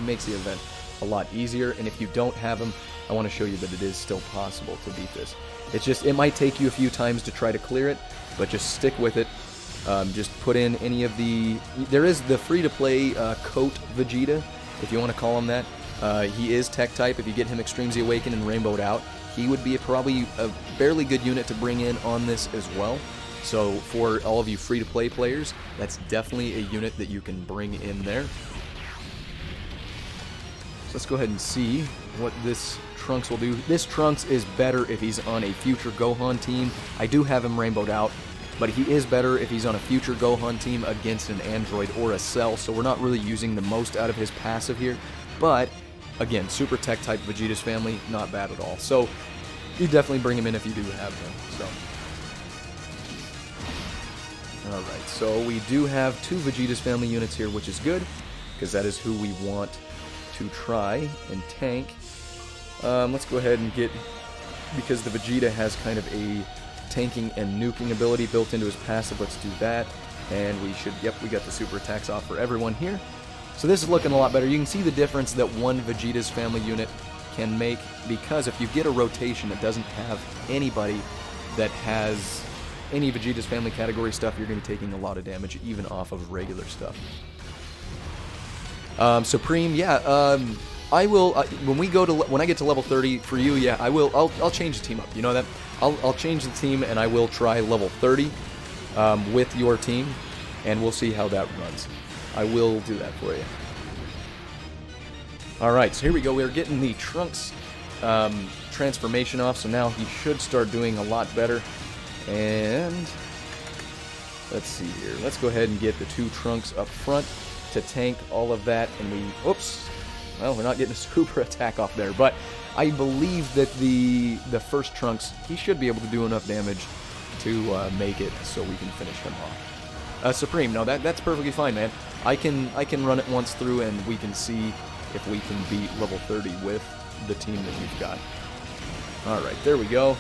makes the event a lot easier. And if you don't have him, I want to show you that it is still possible to beat this. It's just, it might take you a few times to try to clear it, but just stick with it. Just put in any of there is the free-to-play Coat Vegeta, if you want to call him that. He is tech type. If you get him Extreme Z Awakened and Rainbowed out, he would be probably a fairly good unit to bring in on this as well. So for all of you free-to-play players, that's definitely a unit that you can bring in there. So let's go ahead and see what this Trunks will do. This Trunks is better if he's on a future Gohan team. I do have him Rainbowed out, but he is better if he's on a future Gohan team against an Android or a Cell, so we're not really using the most out of his passive here. But, again, super tech type Vegeta's family, not bad at all. So, you definitely bring him in if you do have him. So, alright, so we do have 2 Vegeta's family units here, which is good, because that is who we want to try and tank. Let's go ahead and get, because the Vegeta has kind of a tanking and nuking ability built into his passive, let's do that. And we should, yep, we got the super attacks off for everyone here. So this is looking a lot better. You can see the difference that one Vegeta's family unit can make, because if you get a rotation that doesn't have anybody that has any Vegeta's family category stuff, you're going to be taking a lot of damage even off of regular stuff. Supreme, yeah, I will, when I get to level 30 for you, yeah, I'll change the team up, you know that? I'll change the team and I will try level 30 with your team, and we'll see how that runs. I will do that for you. Alright, so here we go. We're getting the Trunks transformation off, so now he should start doing a lot better. And let's see here. Let's go ahead and get the 2 Trunks up front to tank all of that. And we, oops, well, we're not getting a super attack off there, but I believe that the first Trunks, he should be able to do enough damage to make it so we can finish him off. Supreme, no, that's perfectly fine, man. I can run it once through and we can see if we can beat level 30 with the team that we've got. Alright, there we go.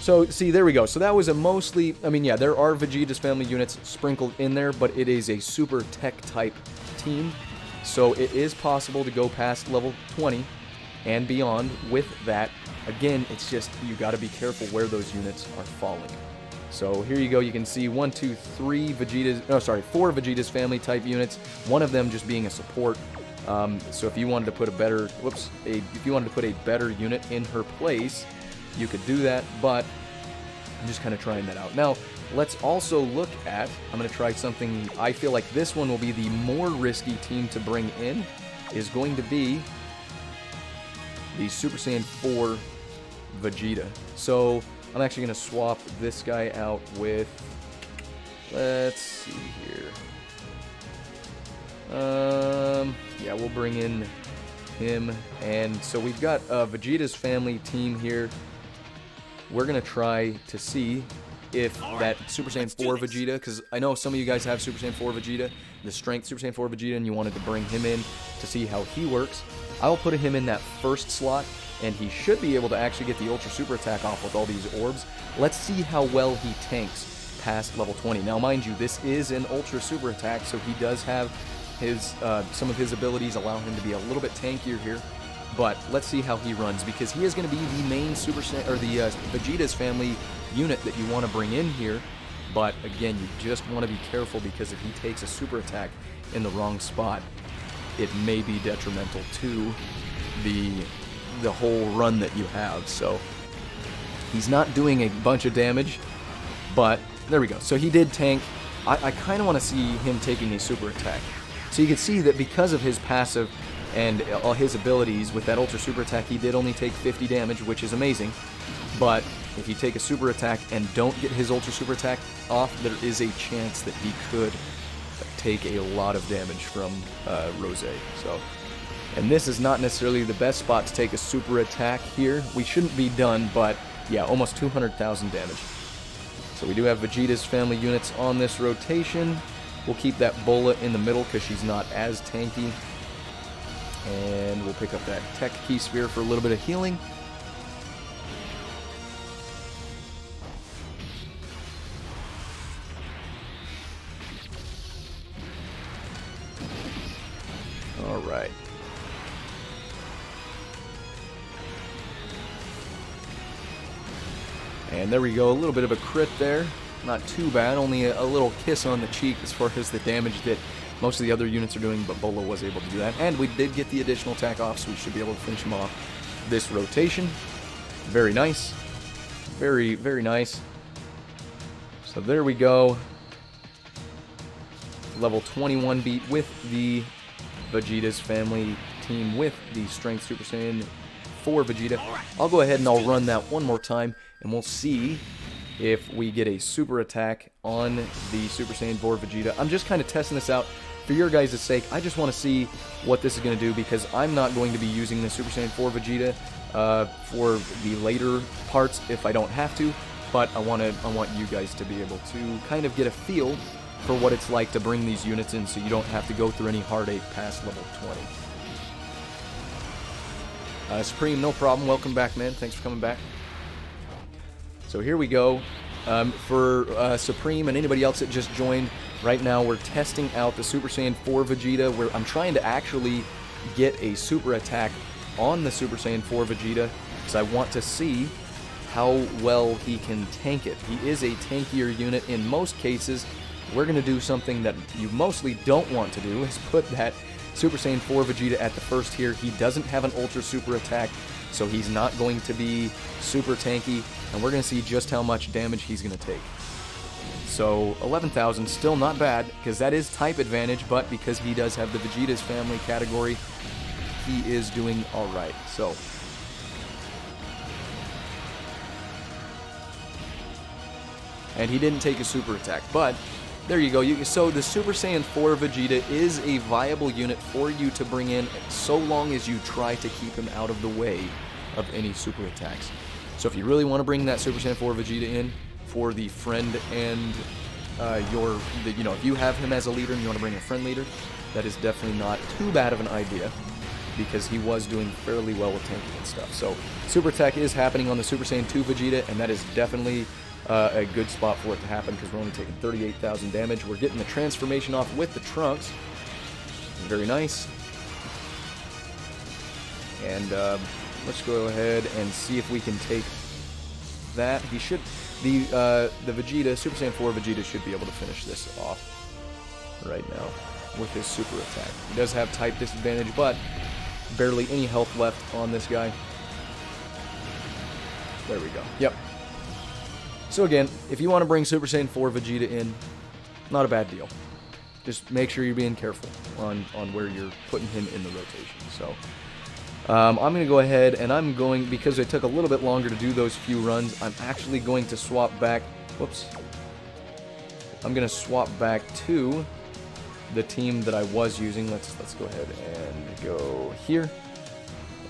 So, see, there we go. So that was a mostly, I mean, yeah, there are Vegeta's family units sprinkled in there, but it is a super tech type team. So it is possible to go past level 20 and beyond with that. Again, it's just, you got to be careful where those units are falling. So here you go, you can see 4 Vegeta's family type units, one of them just being a support. So if you wanted to put a better, if you wanted to put a better unit in her place, you could do that, but I'm just kind of trying that out. Now, let's also look at, I'm going to try something, I feel like this one will be the more risky team to bring in, is going to be the Super Saiyan 4 Vegeta. So, I'm actually going to swap this guy out with, let's see here. Yeah, we'll bring in him, and so we've got Vegeta's family team here. We're going to try to see if that Super Saiyan 4 Vegeta, because I know some of you guys have Super Saiyan 4 Vegeta, the Strength Super Saiyan 4 Vegeta, and you wanted to bring him in to see how he works. I'll put him in that first slot, and he should be able to actually get the Ultra Super Attack off with all these orbs. Let's see how well he tanks past level 20. Now, mind you, this is an Ultra Super Attack, so he does have his some of his abilities allow him to be a little bit tankier here. But let's see how he runs, because he is going to be the main Super Saiyan, or the Vegeta's family unit that you want to bring in here. But again, you just want to be careful, because if he takes a super attack in the wrong spot, it may be detrimental to the whole run that you have. So he's not doing a bunch of damage, but there we go. So he did tank. I kind of want to see him taking a super attack. So you can see that because of his passive and all his abilities with that Ultra Super Attack, he did only take 50 damage, which is amazing. But if you take a super attack and don't get his Ultra Super Attack off, there is a chance that he could take a lot of damage from Rose. So, and this is not necessarily the best spot to take a super attack here. We shouldn't be done, but yeah, almost 200,000 damage. So we do have Vegeta's family units on this rotation. We'll keep that Bola in the middle because she's not as tanky. And we'll pick up that Tech Key Sphere for a little bit of healing. Alright. And there we go, a little bit of a crit there. Not too bad, only a little kiss on the cheek as far as the damage that most of the other units are doing, but Bola was able to do that. And we did get the additional attack off, so we should be able to finish him off this rotation. Very nice. Very, very nice. So there we go. Level 21 beat with the Vegeta's family team with the Strength Super Saiyan 4 Vegeta. I'll go ahead and I'll run that one more time, and we'll see if we get a super attack on the Super Saiyan 4 Vegeta. I'm just kind of testing this out for your guys' sake. I just want to see what this is going to do, because I'm not going to be using the Super Saiyan 4 Vegeta for the later parts if I don't have to, but I want you guys to be able to kind of get a feel for what it's like to bring these units in, so you don't have to go through any heartache past level 20. Supreme, no problem. Welcome back, man. Thanks for coming back. So here we go. For Supreme and anybody else that just joined, right now we're testing out the Super Saiyan 4 Vegeta, where I'm trying to actually get a super attack on the Super Saiyan 4 Vegeta, because I want to see how well he can tank it. He is a tankier unit in most cases. We're going to do something that you mostly don't want to do, is put that Super Saiyan 4 Vegeta at the first tier. He doesn't have an Ultra Super attack, so he's not going to be super tanky, and we're going to see just how much damage he's going to take. So 11,000, still not bad, because that is type advantage, but because he does have the Vegeta's family category, he is doing alright. So and he didn't take a super attack, but there you go. So the Super Saiyan 4 Vegeta is a viable unit for you to bring in, so long as you try to keep him out of the way of any super attacks. So if you really want to bring that Super Saiyan 4 Vegeta in for the friend and if you have him as a leader and you want to bring a friend leader, that is definitely not too bad of an idea, because he was doing fairly well with tanking and stuff. So super attack is happening on the Super Saiyan 2 Vegeta, and that is definitely a good spot for it to happen, because we're only taking 38,000 damage. We're getting the transformation off with the Trunks. Very nice. And let's go ahead and see if we can take that. He should, the Vegeta, Super Saiyan 4 Vegeta should be able to finish this off right now with his super attack. He does have type disadvantage, but barely any health left on this guy. There we go. Yep. So again, if you want to bring Super Saiyan 4 Vegeta in, not a bad deal. Just make sure you're being careful on where you're putting him in the rotation. So I'm going to go ahead and I'm going, because it took a little bit longer to do those few runs, I'm actually going to swap back, whoops. I'm going to swap back to the team that I was using. Let's go ahead and go here.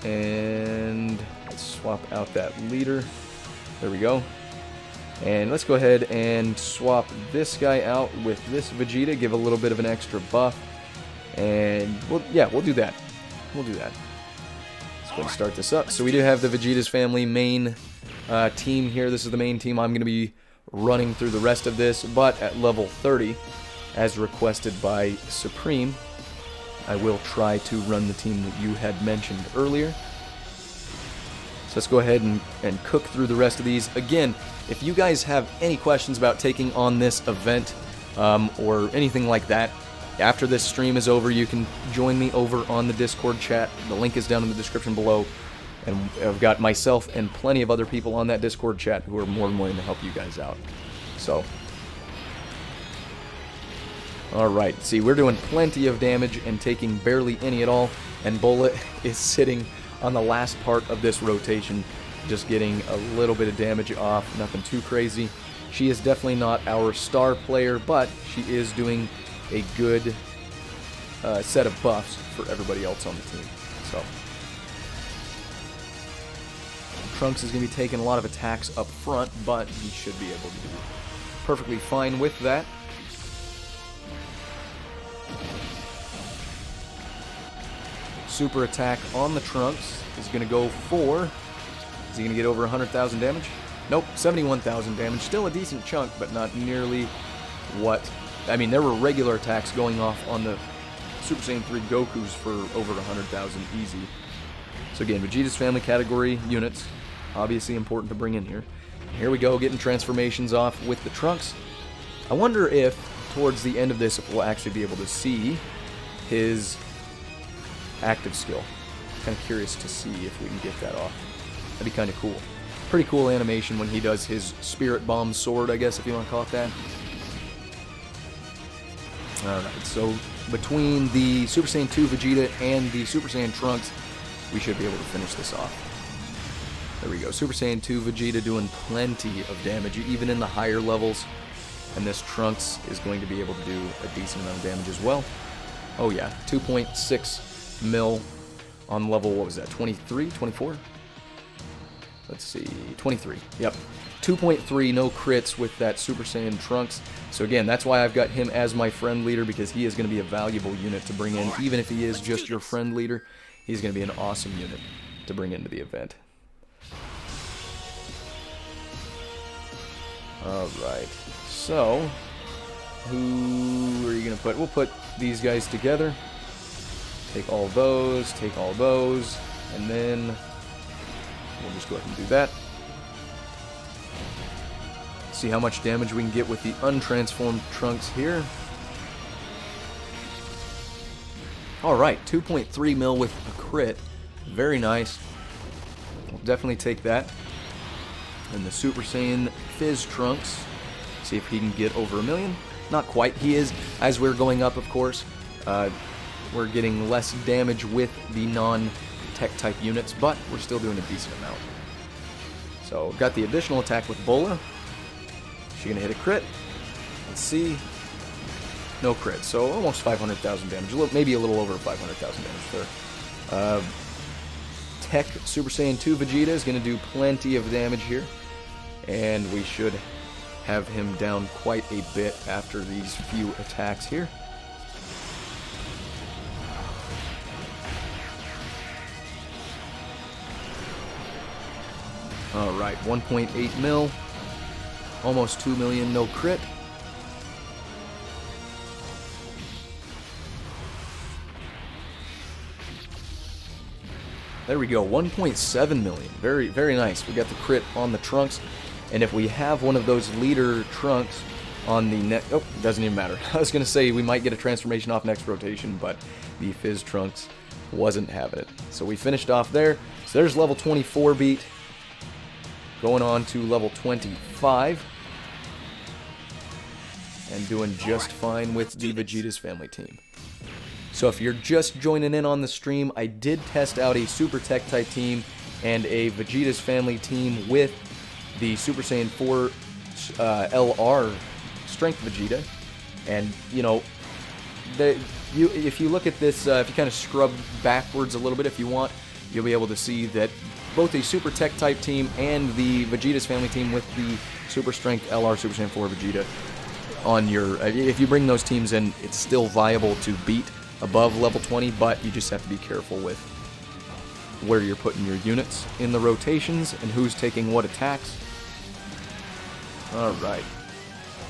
And let's swap out that leader. There we go. And let's go ahead and swap this guy out with this Vegeta, give a little bit of an extra buff. And we'll do that. We'll do that. Let's go and start this up. So we do have the Vegeta's family main team here. This is the main team. I'm going to be running through the rest of this, but at level 30, as requested by Supreme, I will try to run the team that you had mentioned earlier. So let's go ahead and cook through the rest of these. Again, if you guys have any questions about taking on this event or anything like that, after this stream is over, you can join me over on the Discord chat. The link is down in the description below. And I've got myself and plenty of other people on that Discord chat who are more than willing to help you guys out. So, alright, see, we're doing plenty of damage and taking barely any at all. And Bullet is sitting on the last part of this rotation, just getting a little bit of damage off, nothing too crazy. She is definitely not our star player, but she is doing a good set of buffs for everybody else on the team. So Trunks is going to be taking a lot of attacks up front, but he should be able to do perfectly fine with that. Super attack on the Trunks is going to go for... Is he going to get over 100,000 damage? Nope, 71,000 damage. Still a decent chunk, but not nearly what... I mean, there were regular attacks going off on the Super Saiyan 3 Gokus for over 100,000 easy. So again, Vegeta's family category units, obviously important to bring in here. Here we go, getting transformations off with the Trunks. I wonder if, towards the end of this, we'll actually be able to see his active skill. Kind of curious to see if we can get that off. That'd be kind of cool. Pretty cool animation when he does his Spirit Bomb sword, I guess, if you want to call it that. Alright, so between the Super Saiyan 2 Vegeta and the Super Saiyan Trunks, we should be able to finish this off. There we go. Super Saiyan 2 Vegeta doing plenty of damage, even in the higher levels. And this Trunks is going to be able to do a decent amount of damage as well. Oh yeah, 2.6 mil on level, what was that, 23, 24? Let's see, 23, yep. 2.3, no crits with that Super Saiyan Trunks. So again, that's why I've got him as my friend leader, because he is going to be a valuable unit to bring in. Even if he is just your friend leader, he's going to be an awesome unit to bring into the event. Alright, so who are you going to put? We'll put these guys together. Take all those, And then we'll just go ahead and do that. See how much damage we can get with the untransformed Trunks here. Alright, 2.3 mil with a crit. Very nice. We'll definitely take that. And the Super Saiyan Fizz Trunks. See if he can get over 1 million. Not quite. He is, as we're going up, of course. We're getting less damage with the non-tech type units, but we're still doing a decent amount. So, got the additional attack with Bola. She's going to hit a crit. Let's see. No crit, so almost 500,000 damage. Maybe a little over 500,000 damage there. Tech Super Saiyan 2 Vegeta is going to do plenty of damage here. And we should have him down quite a bit after these few attacks here. Alright, 1.8 mil. Almost 2 million, no crit. There we go, 1.7 million. Very, very nice. We got the crit on the Trunks. And if we have one of those leader Trunks on the next... Oh, doesn't even matter. I was going to say we might get a transformation off next rotation, but the Fizz Trunks wasn't having it. So we finished off there. So there's level 24 beat. Going on to level 25. And doing just fine with the Vegeta's family team. So if you're just joining in on the stream, I did test out a Super Tech type team and a Vegeta's family team with the Super Saiyan 4 LR Strength Vegeta. And, you know, if you look at this, if you kind of scrub backwards a little bit if you want, you'll be able to see that both the Super Tech type team and the Vegeta's family team with the Super Strength LR Super Saiyan 4 Vegeta on your... if you bring those teams in, it's still viable to beat above level 20, but you just have to be careful with where you're putting your units in the rotations and who's taking what attacks. Alright,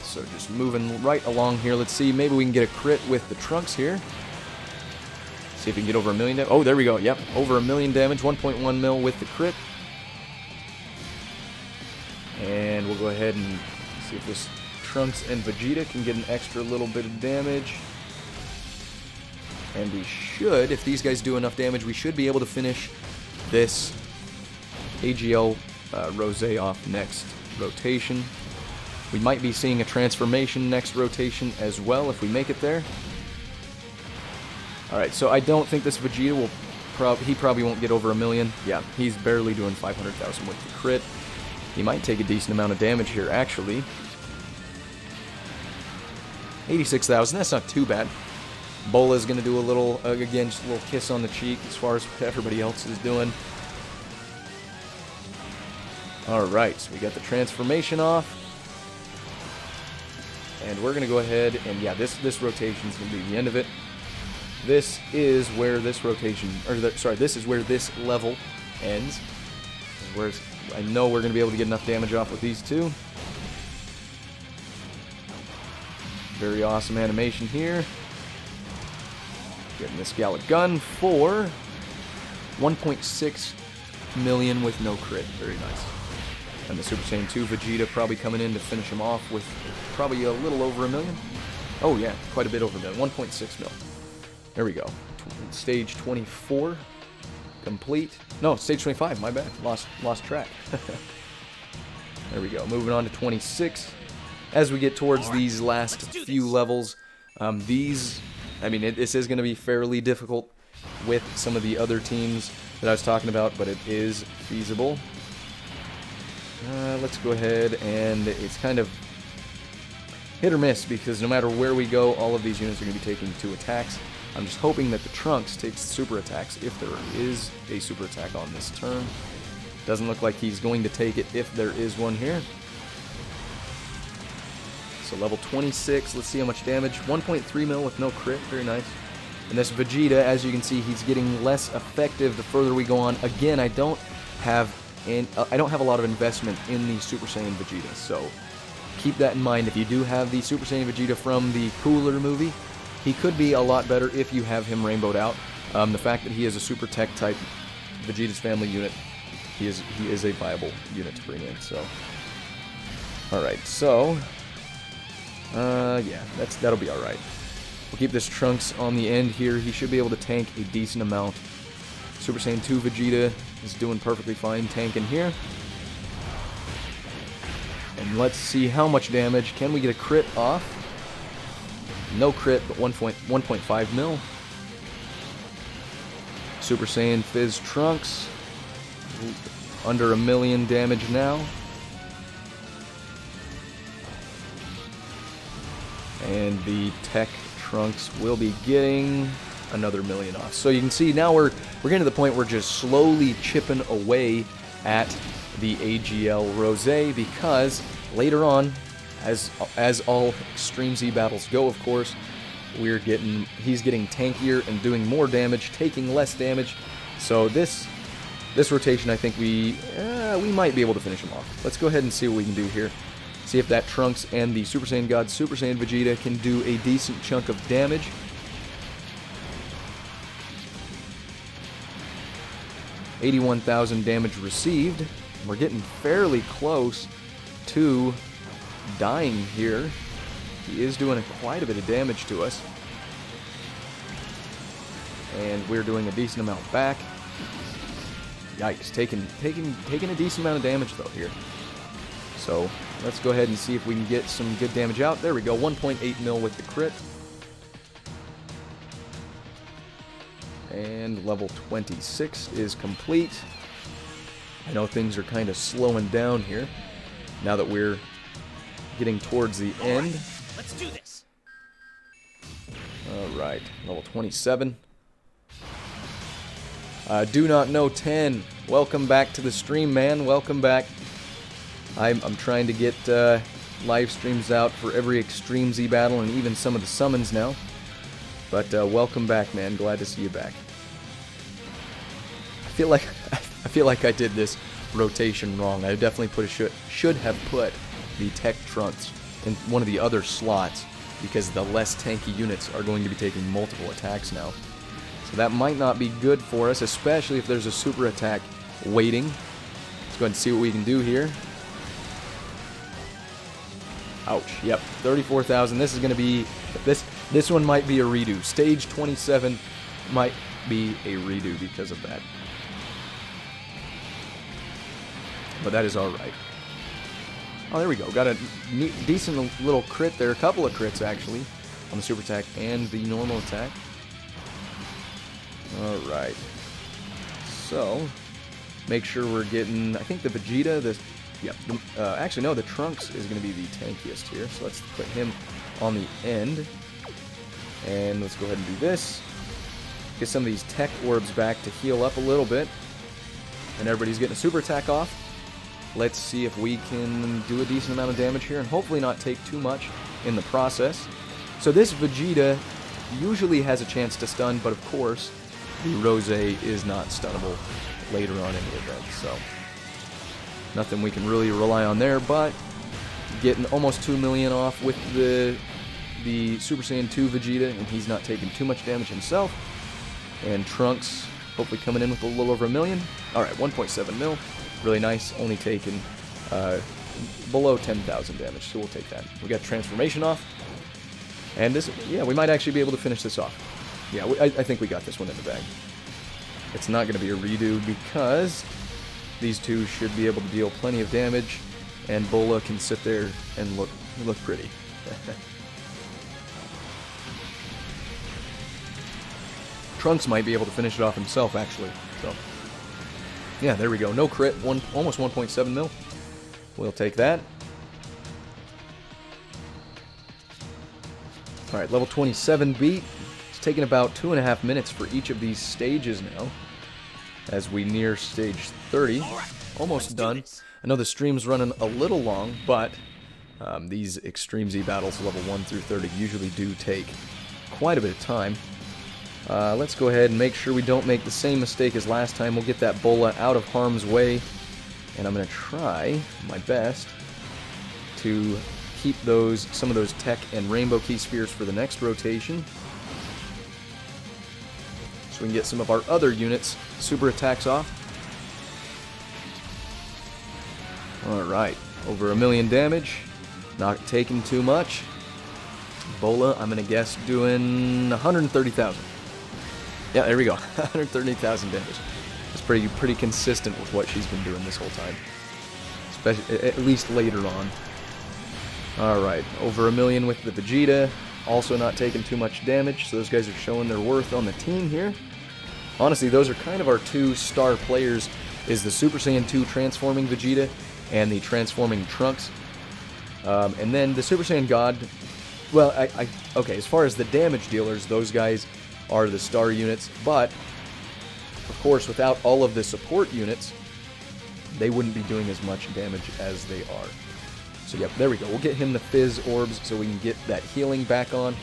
so just moving right along here. Let's see, maybe we can get a crit with the Trunks here. See if we can get over 1 million damage. Oh, there we go, yep, over 1 million damage, 1.1 mil with the crit. And we'll go ahead and see if this Trunks and Vegeta can get an extra little bit of damage. And we should, if these guys do enough damage, we should be able to finish this AGL Rosé off next rotation. We might be seeing a transformation next rotation as well if we make it there. Alright, so I don't think this Vegeta will... he probably won't get over 1 million. Yeah, he's barely doing 500,000 with the crit. He might take a decent amount of damage here, actually. 86,000, that's not too bad. Bola's going to do a little, again, just a little kiss on the cheek as far as what everybody else is doing. Alright, so we got the transformation off. And we're going to go ahead and, yeah, this rotation is going to be the end of it. This is where this rotation, this is where this level ends. Whereas I know we're going to be able to get enough damage off with these two. Very awesome animation here. Getting this Gallic gun for 1.6 million with no crit. Very nice. And the Super Saiyan 2 Vegeta probably coming in to finish him off with probably a little over 1 million. Oh yeah, quite a bit over 1 million. 1.6 mil. There we go. Stage 24 complete. No, stage 25. My bad. Lost track. There we go. Moving on to 26. As we get towards these last few levels, this is going to be fairly difficult with some of the other teams that I was talking about, but it is feasible. Let's go ahead, and it's kind of hit or miss, because no matter where we go, all of these units are going to be taking 2 attacks. I'm just hoping that the Trunks takes super attacks if there is a super attack on this turn. Doesn't look like he's going to take it if there is one here. So level 26, let's see how much damage. 1.3 mil with no crit, very nice. And this Vegeta, as you can see, he's getting less effective the further we go on. Again, I don't have a lot of investment in the Super Saiyan Vegeta, so keep that in mind. If you do have the Super Saiyan Vegeta from the Cooler movie, he could be a lot better if you have him rainbowed out. The fact that he is a Super Tech type Vegeta's family unit, he is a viable unit to bring in. So, all right, so yeah, that'll be all right. We'll keep this Trunks on the end here. He should be able to tank a decent amount. Super Saiyan 2 Vegeta is doing perfectly fine tanking here. And let's see how much damage. Can we get a crit off? No crit, but 1.5 mil. Super Saiyan Fizz Trunks. Under 1 million damage now. And the Tech Trunks will be getting another 1 million off. So you can see now we're getting to the point where we're just slowly chipping away at the AGL Rose, because later on, as all Extreme Z battles go, of course, he's getting tankier and doing more damage, taking less damage. So this rotation, I think we might be able to finish him off. Let's go ahead and see what we can do here. See if that Trunks and the Super Saiyan God Super Saiyan Vegeta can do a decent chunk of damage. $81,000 damage received. We're getting fairly close to dying here. He is doing quite a bit of damage to us. And we're doing a decent amount back. Yikes, taking a decent amount of damage though here. So let's go ahead and see if we can get some good damage out. There we go, 1.8 mil with the crit. And level 26 is complete. I know things are kind of slowing down here now that we're getting towards the end. Right, let's do this. Alright, level 27. Do not know 10. Welcome back to the stream, man. Welcome back. I'm trying to get live streams out for every Extreme Z battle and even some of the summons now. But welcome back, man. Glad to see you back. I feel like I did this rotation wrong. I definitely should have put the Tech Trunks in one of the other slots, because the less tanky units are going to be taking multiple attacks now. So that might not be good for us, especially if there's a super attack waiting. Let's go ahead and see what we can do here. Ouch. Yep, 34,000. This is going to be... This one might be a redo. Stage 27 might be a redo because of that. But that is alright. Oh, there we go. Got a decent little crit there. A couple of crits, actually, on the super attack and the normal attack. Alright. So, make sure we're getting... I think the Vegeta, actually, no, the Trunks is going to be the tankiest here. So let's put him on the end. And let's go ahead and do this. Get some of these Tech Orbs back to heal up a little bit. And everybody's getting a super attack off. Let's see if we can do a decent amount of damage here and hopefully not take too much in the process. So this Vegeta usually has a chance to stun, but of course, the Rose is not stunnable later on in the event. So nothing we can really rely on there, but getting almost 2 million off with the Super Saiyan 2 Vegeta, and he's not taking too much damage himself. And Trunks hopefully coming in with a little over 1 million. Alright, 1.7 mil. Really nice, only taking below 10,000 damage, so we'll take that. We got transformation off, and this, yeah, we might actually be able to finish this off. Yeah, I think we got this one in the bag. It's not going to be a redo because these two should be able to deal plenty of damage, and Bola can sit there and look pretty. Trunks might be able to finish it off himself, actually. So. Yeah, there we go. No crit. Almost 1.7 mil. We'll take that. Alright, level 27 beat. It's taking about 2.5 minutes for each of these stages now, as we near stage 30. Almost done. I know the stream's running a little long, but these Extreme Z battles, level 1 through 30, usually do take quite a bit of time. Let's go ahead and make sure we don't make the same mistake as last time. We'll get that Bola out of harm's way, and I'm going to try my best to keep some of those Tech and Rainbow Key Spheres for the next rotation. So we can get some of our other units' super attacks off. Alright, over 1,000,000 damage. Not taking too much. Bola, I'm going to guess, doing 130,000. Yeah, there we go. 130,000 damage. It's pretty consistent with what she's been doing this whole time. Especially, at least later on. Alright, over 1,000,000 with the Vegeta. Also not taking too much damage, so those guys are showing their worth on the team here. Honestly, those are kind of our two star players, is the Super Saiyan 2 transforming Vegeta and the transforming Trunks. And then the Super Saiyan God, well, okay, as far as the damage dealers, those guys are the star units, but, of course, without all of the support units, they wouldn't be doing as much damage as they are. So, yep, there we go. We'll get him the Fizz Orbs so we can get that healing back on.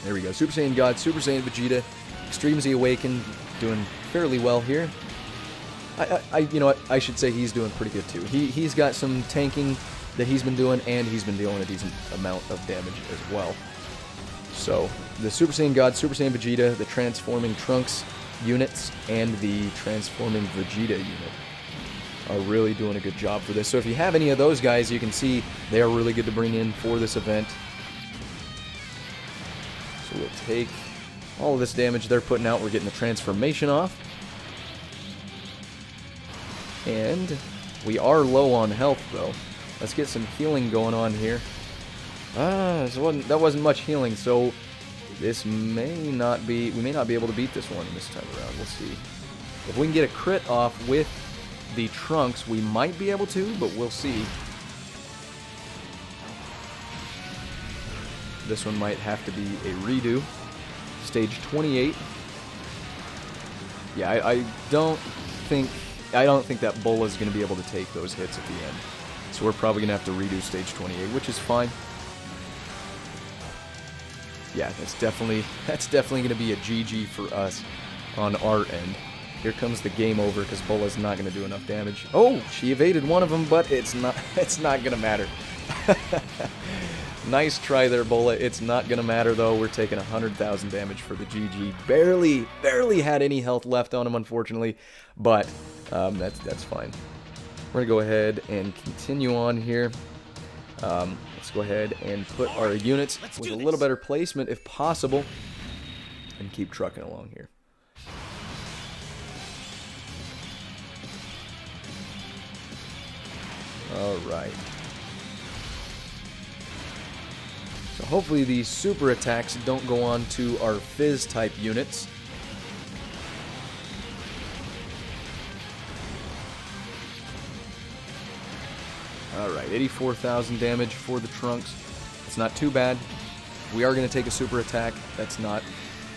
There we go. Super Saiyan God, Super Saiyan Vegeta, Extreme Z Awakened, doing fairly well here. You know what? I should say he's doing pretty good too. He's got some tanking that he's been doing, and he's been dealing a decent amount of damage as well. So, the Super Saiyan God, Super Saiyan Vegeta, the Transforming Trunks units, and the Transforming Vegeta unit are really doing a good job for this. So if you have any of those guys, you can see they are really good to bring in for this event. So we'll take all of this damage they're putting out. We're getting the transformation off. And we are low on health, though. Let's get some healing going on here. That wasn't much healing, so this may not be... We may not be able to beat this one this time around. We'll see. If we can get a crit off with the Trunks, we might be able to, but we'll see. This one might have to be a redo. Stage 28. Yeah, I don't think that Bola's going to be able to take those hits at the end. So we're probably going to have to redo stage 28, which is fine. Yeah, that's definitely going to be a GG for us on our end. Here comes the game over because Bola's not going to do enough damage. Oh, she evaded one of them, but it's not going to matter. Nice try there, Bola. It's not going to matter, though. We're taking 100,000 damage for the GG. Barely had any health left on him, unfortunately, but that's fine. We're going to go ahead and continue on here. Let's go ahead and put our units with a little better placement, if possible, and keep trucking along here. Alright. So hopefully these super attacks don't go on to our Fizz type units. Alright, 84,000 damage for the Trunks. It's not too bad. If we are going to take a super attack, that's not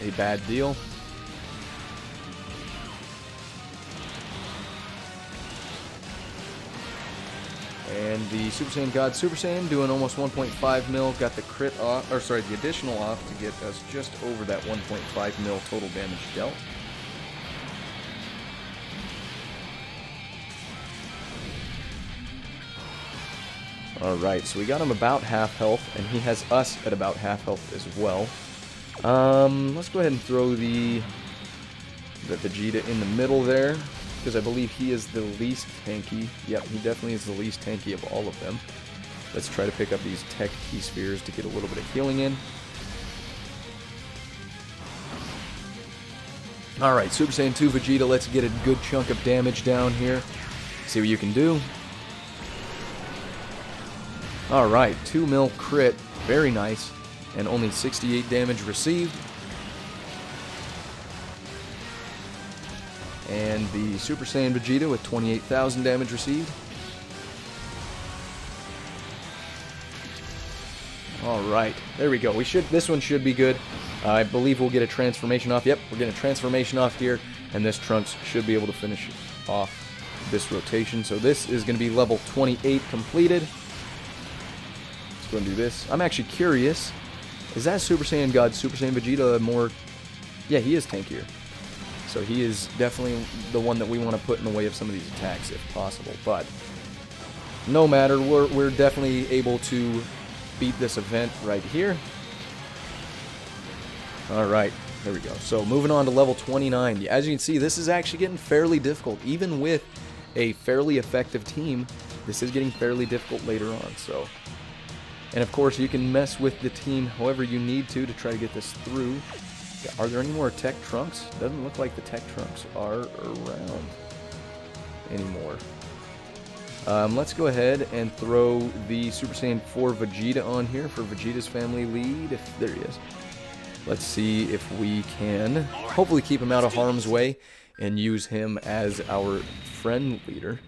a bad deal. And the Super Saiyan God, Super Saiyan, doing almost 1.5 mil, got the crit off, or sorry, the additional off to get us just over that 1.5 mil total damage dealt. Alright, so we got him about half health, and he has us at about half health as well. Let's go ahead and throw the Vegeta in the middle there, because I believe he is the least tanky. Yep, he definitely is the least tanky of all of them. Let's try to pick up these Tech Key Spheres to get a little bit of healing in. Alright, Super Saiyan 2 Vegeta, let's get a good chunk of damage down here. See what you can do. Alright, 2 mil crit, very nice, and only 68 damage received. And the Super Saiyan Vegeta with 28,000 damage received. Alright, there we go. This one should be good. I believe we'll get a transformation off. Yep, we're getting a transformation off here, and this Trunks should be able to finish off this rotation. So this is going to be level 28 completed. Let's go and do this. I'm actually curious, is that Super Saiyan God, Super Saiyan Vegeta more... Yeah, he is tankier. So he is definitely the one that we want to put in the way of some of these attacks if possible. But no matter, we're definitely able to beat this event right here. Alright, There we go. So moving on to level 29. As you can see, this is actually getting fairly difficult. Even with a fairly effective team, this is getting fairly difficult later on. So, and of course, you can mess with the team however you need to try to get this through. Are there any more tech trunks? Doesn't look like the tech trunks are around anymore. Let's go ahead and throw the Super Saiyan 4 Vegeta on here for Vegeta's family lead. There he is. Let's see if we can hopefully keep him out of harm's way and use him as our friend leader.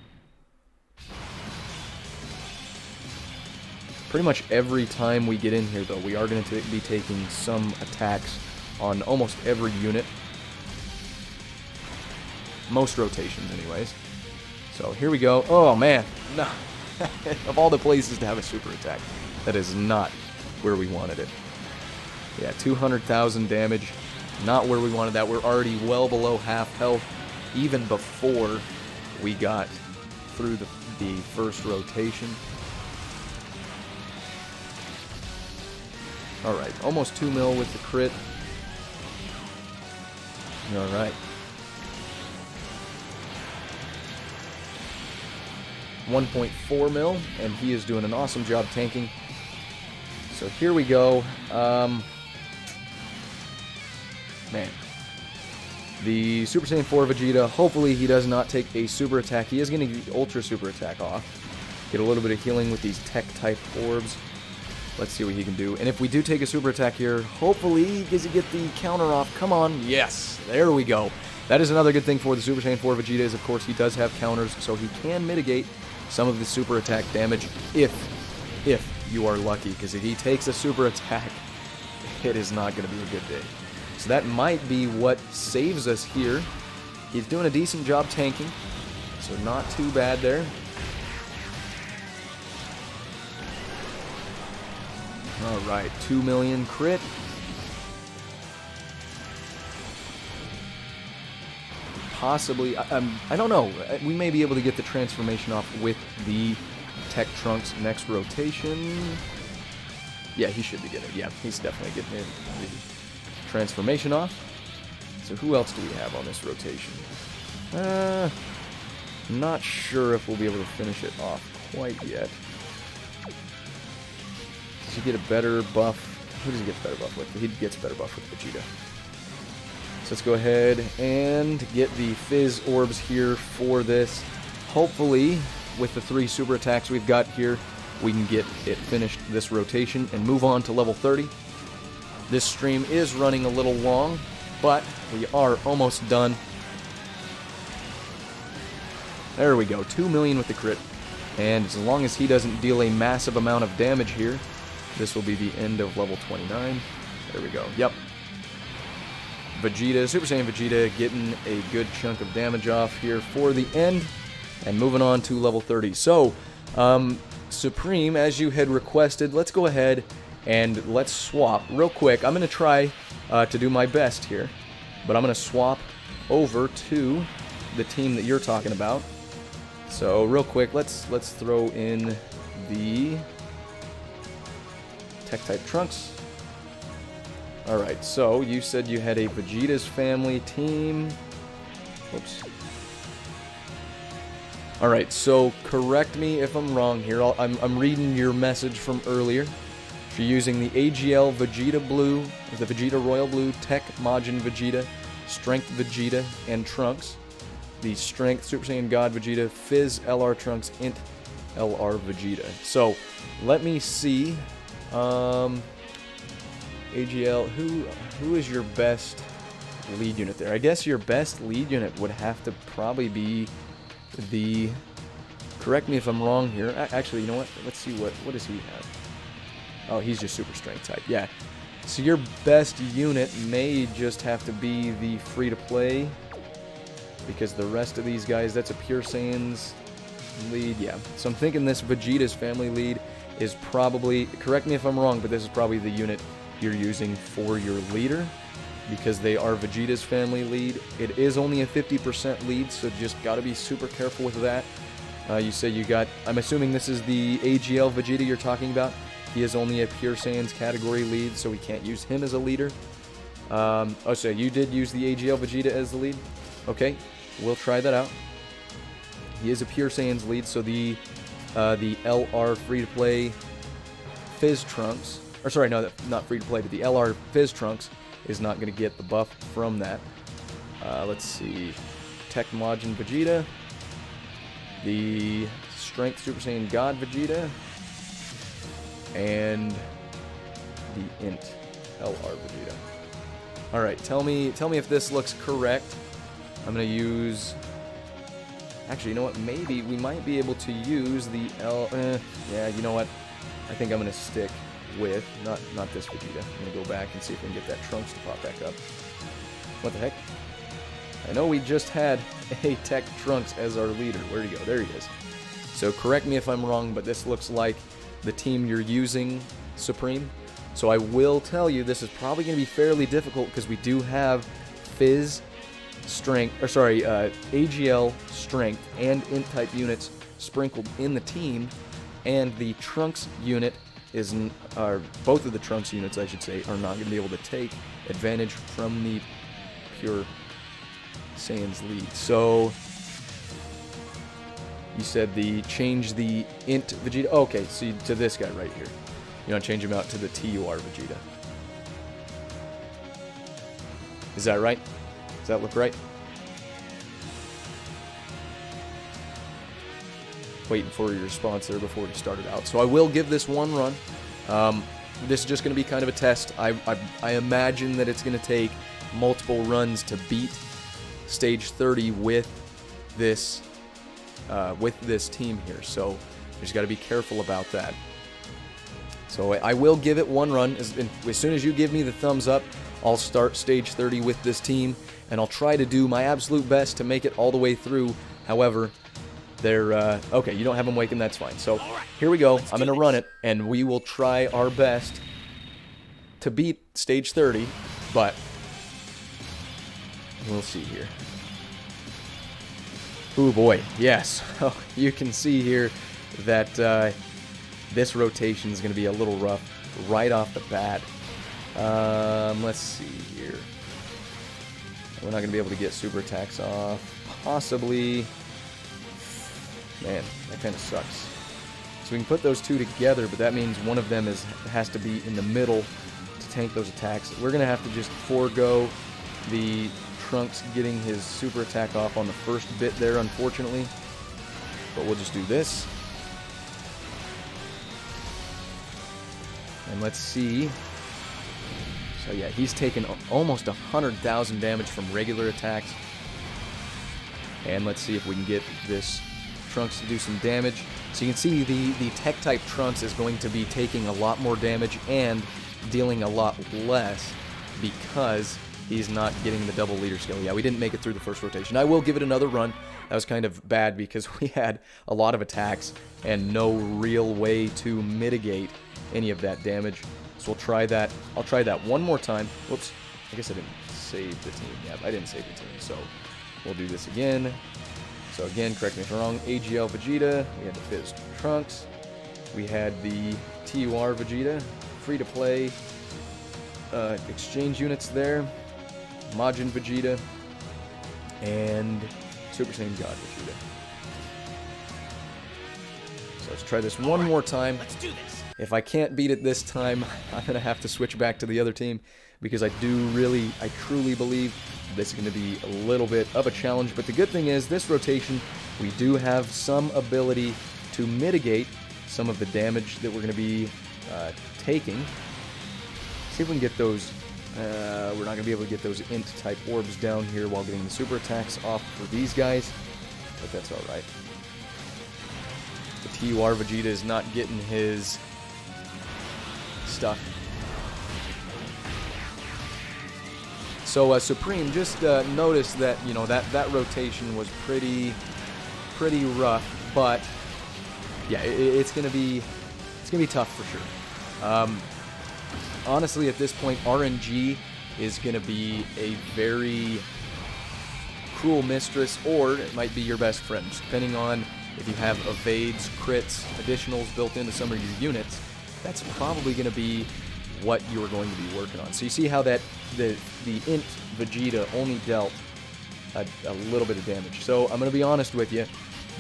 Pretty much every time we get in here, though, we are going to be taking some attacks on almost every unit. Most rotations, anyways. So here we go. Oh, man. No. Of all the places to have a super attack, that is not where we wanted it. Yeah, 200,000 damage. Not where we wanted that. We're already well below half health, even before we got through the first rotation. Alright, almost 2 mil with the crit. Alright. 1.4 mil, and he is doing an awesome job tanking. So here we go. Man. The Super Saiyan 4 Vegeta, hopefully he does not take a super attack. He is going to get the Ultra Super Attack off. Get a little bit of healing with these Tech-type orbs. Let's see what he can do. And if we do take a super attack here, hopefully does he get the counter off? Come on. Yes. There we go. That is another good thing for the Super Saiyan 4 Vegeta is, of course, he does have counters, so he can mitigate some of the super attack damage if you are lucky. Because if he takes a super attack, it is not going to be a good day. So that might be what saves us here. He's doing a decent job tanking, so not too bad there. Alright, 2 million crit. Possibly, I don't know. We may be able to get the transformation off with the Tech Trunks next rotation. Yeah, he should be getting it. Yeah, he's definitely getting it. The transformation off. So who else do we have on this rotation? Not sure if we'll be able to finish it off quite yet. Does he get a better buff? Who does he get a better buff with? He gets a better buff with Vegeta. So let's go ahead and get the Fizz Orbs here for this. Hopefully, with the 3 super attacks we've got here, we can get it finished this rotation and move on to level 30. This stream is running a little long, but we are almost done. There we go, 2 million with the crit. And as long as he doesn't deal a massive amount of damage here, this will be the end of level 29. There we go. Yep. Vegeta, Super Saiyan Vegeta, getting a good chunk of damage off here for the end. And moving on to level 30. So, Supreme, as you had requested, let's go ahead and let's swap real quick. I'm going to try to do my best here. But I'm going to swap over to the team that you're talking about. So, real quick, let's throw in the Tech-type Trunks. Alright, so you said you had a Vegeta's family team. Whoops. Alright, so correct me if I'm wrong here. I'm reading your message from earlier. If you're using the AGL Vegeta Blue, the Vegeta Royal Blue, Tech Majin Vegeta, Strength Vegeta, and Trunks. The Strength Super Saiyan God Vegeta, Fizz LR Trunks, Int LR Vegeta. So, let me see. AGL, who is your best lead unit there? I guess your best lead unit would have to probably be the... Correct me if I'm wrong here. Actually, you know what? Let's see what does he have? Oh, he's just super strength type. Yeah. So your best unit may just have to be the free-to-play, because the rest of these guys, that's a Pure Saiyan's lead. Yeah. So I'm thinking this Vegeta's family lead is probably, correct me if I'm wrong, but this is probably the unit you're using for your leader, because they are Vegeta's family lead. It is only a 50% lead, so just got to be super careful with that. You say you got, I'm assuming this is the AGL Vegeta you're talking about. He is only a Pure Saiyan's category lead, so we can't use him as a leader. Oh, so you did use the AGL Vegeta as the lead? Okay, we'll try that out. He is a Pure Saiyan's lead, so the LR free-to-play Fizz Trunks, or sorry, no, not free-to-play, but the LR Fizz Trunks is not going to get the buff from that. Let's see, Tech Majin Vegeta, the Strength Super Saiyan God Vegeta, and the Int LR Vegeta. Alright, tell me if this looks correct. I'm going to use... Actually, you know what? Maybe we might be able to use the yeah, you know what? I think I'm going to stick with... Not this Vegeta. I'm going to go back and see if we can get that Trunks to pop back up. What the heck? I know we just had a Tech Trunks as our leader. Where'd he go? There he is. So correct me if I'm wrong, but this looks like the team you're using, Supreme. So I will tell you, this is probably going to be fairly difficult because we do have Fizz Strength, or sorry, AGL Strength and Int type units sprinkled in the team, and the Trunks unit both of the Trunks units, I should say, are not going to be able to take advantage from the Pure Saiyan's lead. So you said change the Int Vegeta. Oh, okay, so to this guy right here. You want to change him out to the TUR Vegeta. Is that right? Does that look right? Waiting for your response there before we start it out. So I will give this one run. This is just going to be kind of a test. I imagine that it's going to take multiple runs to beat Stage 30 with this team here. So you just got to be careful about that. So I will give it one run. As soon as you give me the thumbs up, I'll start Stage 30 with this team, and I'll try to do my absolute best to make it all the way through. However, they're... okay, you don't have them waking, that's fine. So here we go. I'm going to run it, and we will try our best to beat Stage 30, but we'll see here. Oh boy, yes. You can see here that... this rotation is going to be a little rough right off the bat. Let's see here. We're not going to be able to get super attacks off. Possibly. Man, that kind of sucks. So we can put those two together, but that means one of them has to be in the middle to tank those attacks. We're going to have to just forego the Trunks getting his super attack off on the first bit there, unfortunately. But we'll just do this. And let's see. So yeah, he's taken almost 100,000 damage from regular attacks. And let's see if we can get this Trunks to do some damage. So you can see the Tech-type Trunks is going to be taking a lot more damage and dealing a lot less because he's not getting the double leader skill. Yeah, we didn't make it through the first rotation. I will give it another run. That was kind of bad because we had a lot of attacks and no real way to mitigate any of that damage. So we'll try that. I'll try that one more time. Whoops. I guess I didn't save the team. Yeah, I didn't save the team. So we'll do this again. So again, correct me if I'm wrong. AGL Vegeta. We had the Fizz Trunks. We had the TUR Vegeta. Free to play. Exchange units there. Majin Vegeta. And Super Saiyan God Vegeta. So let's try this one more time. Let's do this. If I can't beat it this time, I'm going to have to switch back to the other team because I truly believe this is going to be a little bit of a challenge. But the good thing is, this rotation, we do have some ability to mitigate some of the damage that we're going to be taking. See if we can get those... we're not going to be able to get those Int-type orbs down here while getting the super attacks off for these guys, but that's alright. The TUR Vegeta is not getting his stuff. So Supreme, just notice that, you know, that rotation was pretty rough, but yeah, it's gonna be tough for sure. Honestly, at this point, RNG is gonna be a very cruel mistress, or it might be your best friend, depending on if you have evades, crits, additionals built into some of your units. That's probably gonna be what you're going to be working on. So you see how that the Int Vegeta only dealt a little bit of damage. So I'm going to be honest with you,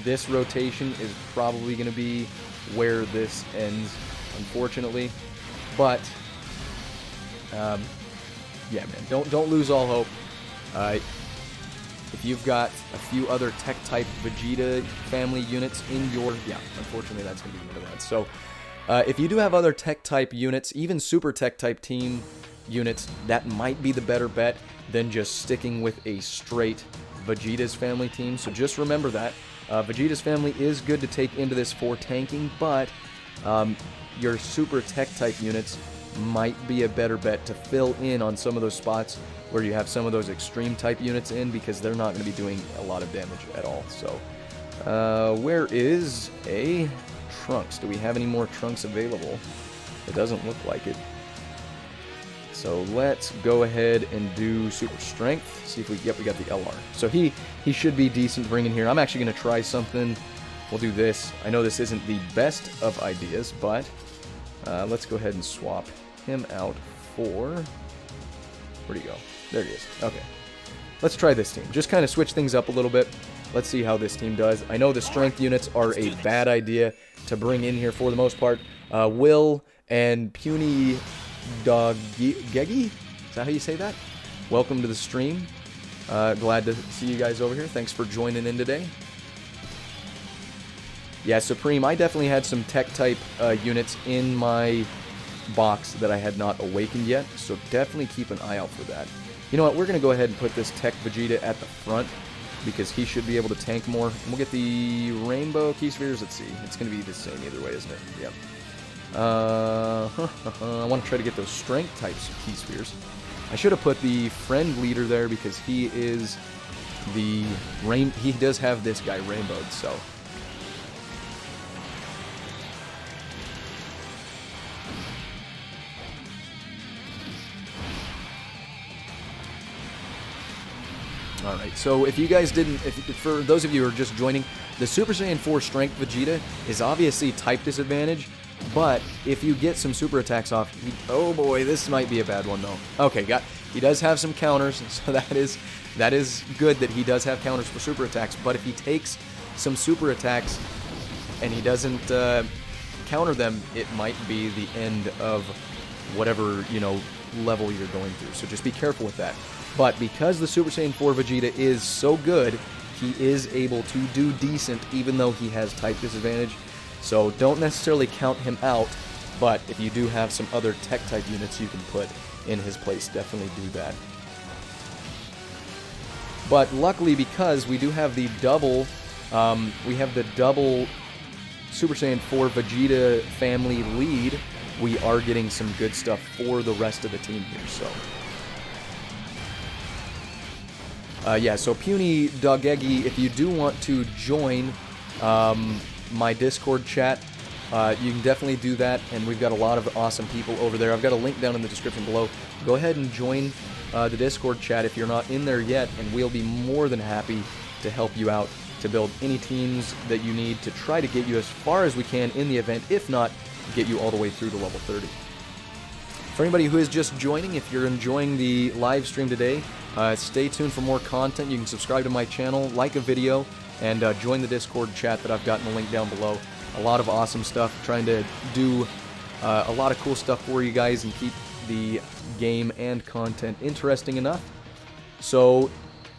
this rotation is probably going to be where this ends, unfortunately. But yeah, man, don't lose all hope. If you've got a few other Tech-type Vegeta family units in your... Yeah, unfortunately, that's going to be the end of that. So, if you do have other Tech-type units, even Super Tech-type team units, that might be the better bet than just sticking with a straight Vegeta's family team. So just remember that. Vegeta's family is good to take into this for tanking, but your Super Tech-type units might be a better bet to fill in on some of those spots where you have some of those extreme type units in, because they're not going to be doing a lot of damage at all. So, where is a Trunks? Do we have any more Trunks available? It doesn't look like it. So let's go ahead and do Super Strength. See if we... Yep, we got the LR. So he should be decent bringing here. I'm actually going to try something. We'll do this. I know this isn't the best of ideas, but let's go ahead and swap him out for... Where'd he go? There he is. Okay. Let's try this team. Just kind of switch things up a little bit. Let's see how this team does. I know the strength units are a bad idea to bring in here for the most part. Will and Puny Doggegi? Is that how you say that? Welcome to the stream. Glad to see you guys over here. Thanks for joining in today. Yeah, Supreme, I definitely had some Tech-type units in my box that I had not awakened yet, so definitely keep an eye out for that. You know what, we're going to go ahead and put this Tech Vegeta at the front, because he should be able to tank more. And we'll get the Rainbow Key Spheres. Let's see. It's going to be the same either way, isn't it? Yep. I want to try to get those Strength types of Key Spheres. I should have put the Friend Leader there, because he is the... He does have this guy rainbowed, so... Alright, so if you guys didn't, for those of you who are just joining, the Super Saiyan 4 Strength Vegeta is obviously type disadvantage, but if you get some super attacks off, oh boy, this might be a bad one though. Okay, he does have some counters, so that is good that he does have counters for super attacks, but if he takes some super attacks and he doesn't counter them, it might be the end of whatever, you know, level you're going through, so just be careful with that. But because the Super Saiyan 4 Vegeta is so good, he is able to do decent even though he has type disadvantage. So don't necessarily count him out, but if you do have some other Tech-type units you can put in his place, definitely do that. But luckily, because we do have the double, Super Saiyan 4 Vegeta family lead, we are getting some good stuff for the rest of the team here, so... yeah, so Puny Doggegi, if you do want to join my Discord chat, you can definitely do that, and we've got a lot of awesome people over there. I've got a link down in the description below. Go ahead and join the Discord chat if you're not in there yet, and we'll be more than happy to help you out to build any teams that you need to try to get you as far as we can in the event, if not, get you all the way through to level 30. For anybody who is just joining, if you're enjoying the live stream today, stay tuned for more content. You can subscribe to my channel, like a video, and join the Discord chat that I've got in the link down below. A lot of awesome stuff, trying to do a lot of cool stuff for you guys and keep the game and content interesting enough. So,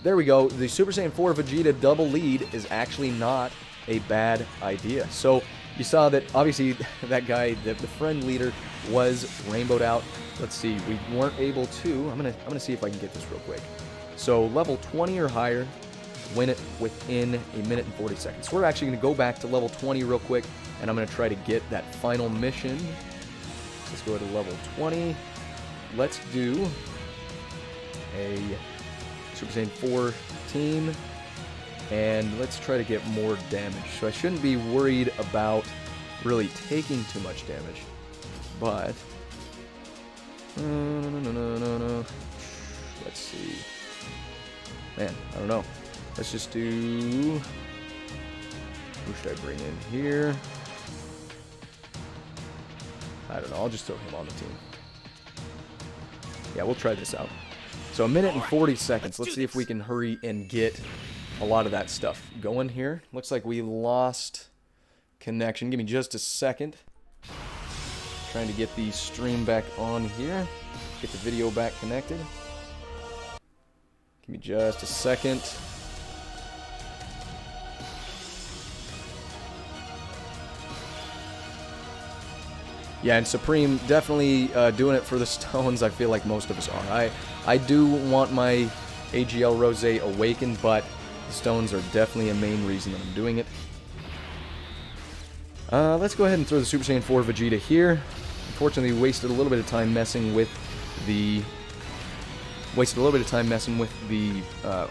there we go. The Super Saiyan 4 Vegeta double lead is actually not a bad idea. So, you saw that, obviously, that guy, the friend leader, was rainbowed out. Let's see, we weren't able to... I'm gonna see if I can get this real quick. So, level 20 or higher, win it within a minute and 40 seconds. So we're actually going to go back to level 20 real quick, and I'm going to try to get that final mission. Let's go to level 20. Let's do a Super Saiyan 4 team. And let's try to get more damage. So I shouldn't be worried about really taking too much damage. But... No. Let's see. Man, I don't know. Let's just do... Who should I bring in here? I don't know. I'll just throw him on the team. Yeah, we'll try this out. So 1 minute and 40 seconds. Let's see if we can hurry and get a lot of that stuff going here. Looks like we lost connection. Give me just a second. Trying to get the stream back on here. Get the video back connected. Give me just a second. Yeah, and Supreme, definitely doing it for the stones. I feel like most of us are. I do want my AGL Rose awakened, but the stones are definitely a main reason that I'm doing it. Let's go ahead and throw the Super Saiyan 4 Vegeta here. Unfortunately, we wasted a little bit of time messing with the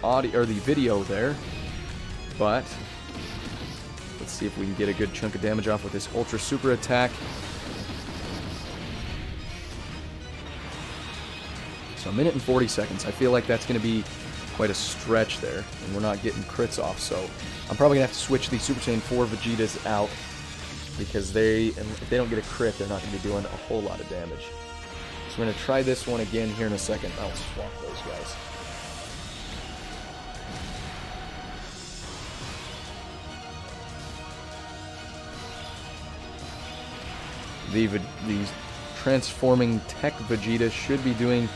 audio or the video there, but let's see if we can get a good chunk of damage off with this Ultra Super attack. So 1 minute and 40 seconds. I feel like that's going to be quite a stretch there, and we're not getting crits off, so I'm probably going to have to switch the Super Saiyan 4 Vegetas out, because if they don't get a crit, they're not going to be doing a whole lot of damage. So we're going to try this one again here in a second. I'll swap those guys. The transforming Tech Vegeta should be doing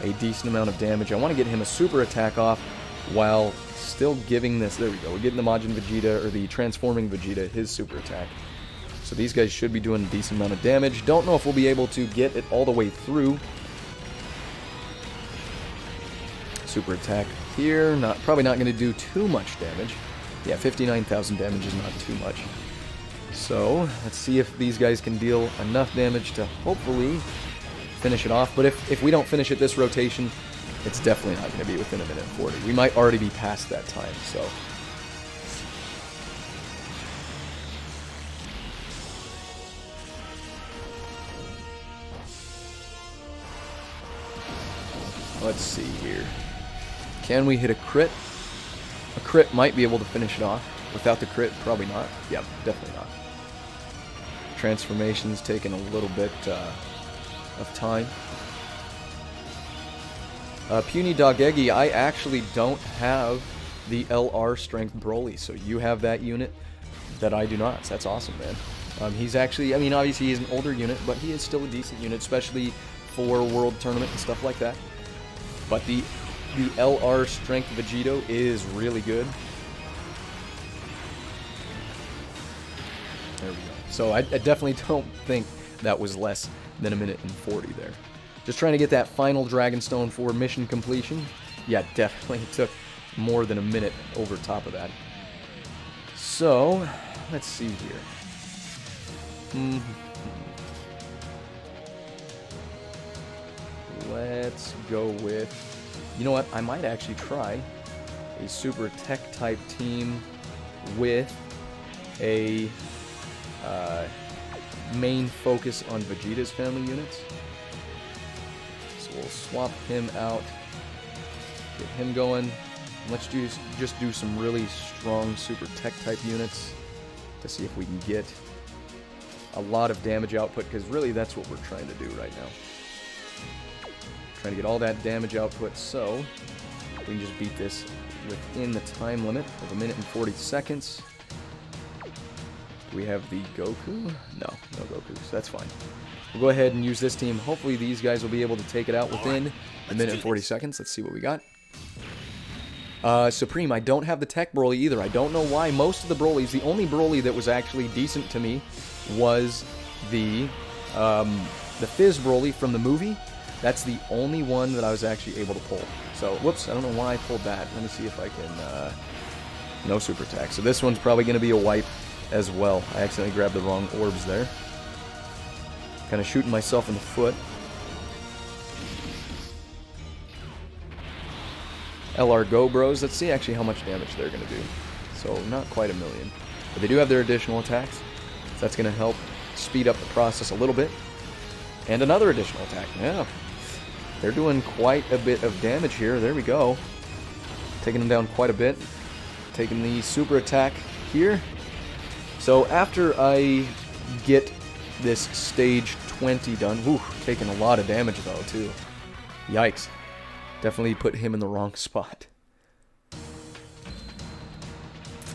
a decent amount of damage. I want to get him a super attack off while still giving this, there we go, we're getting the Majin Vegeta, or the transforming Vegeta, his super attack. So these guys should be doing a decent amount of damage. Don't know if we'll be able to get it all the way through. Super attack here, probably not going to do too much damage. Yeah, 59,000 damage is not too much. So let's see if these guys can deal enough damage to hopefully finish it off. But if we don't finish it this rotation, it's definitely not going to be within 1 minute and 40. We might already be past that time, so. Let's see here. Can we hit a crit? A crit might be able to finish it off. Without the crit, probably not. Yeah, definitely not. Transformation's taking a little bit of time. Puny Dogegi, I actually don't have the LR Strength Broly, so you have that unit that I do not. So that's awesome, man. He's actually, I mean, obviously he's an older unit, but he is still a decent unit, especially for World Tournament and stuff like that. But the LR Strength Vegito is really good. There we go. So I definitely don't think that was less than 1 minute and 40 there. Just trying to get that final Dragonstone for mission completion. Yeah, definitely took more than a minute over top of that. So, let's see here. Let's go with, you know what, I might actually try a Super Tech type team with a main focus on Vegeta's family units. So we'll swap him out, get him going. Let's just do some really strong Super Tech type units to see if we can get a lot of damage output, because really that's what we're trying to do right now. Trying to get all that damage output, so we can just beat this within the time limit of 1 minute and 40 seconds. Do we have the Goku? No Goku, so that's fine. We'll go ahead and use this team. Hopefully these guys will be able to take it out within 1 minute and 40 seconds. Let's see what we got. Supreme, I don't have the Tech Broly either. I don't know why. Most of the Brolys, the only Broly that was actually decent to me was the Fizz Broly from the movie. That's the only one that I was actually able to pull. So, whoops, I don't know why I pulled that. Let me see if I can, no super attack. So this one's probably going to be a wipe as well. I accidentally grabbed the wrong orbs there. Kind of shooting myself in the foot. LR Go Bros, let's see actually how much damage they're going to do. So, not quite 1 million. But they do have their additional attacks. So that's going to help speed up the process a little bit. And another additional attack. Yeah. They're doing quite a bit of damage here. There we go. Taking them down quite a bit. Taking the super attack here. So after I get this stage 20 done, whew, taking a lot of damage though too. Yikes. Definitely put him in the wrong spot.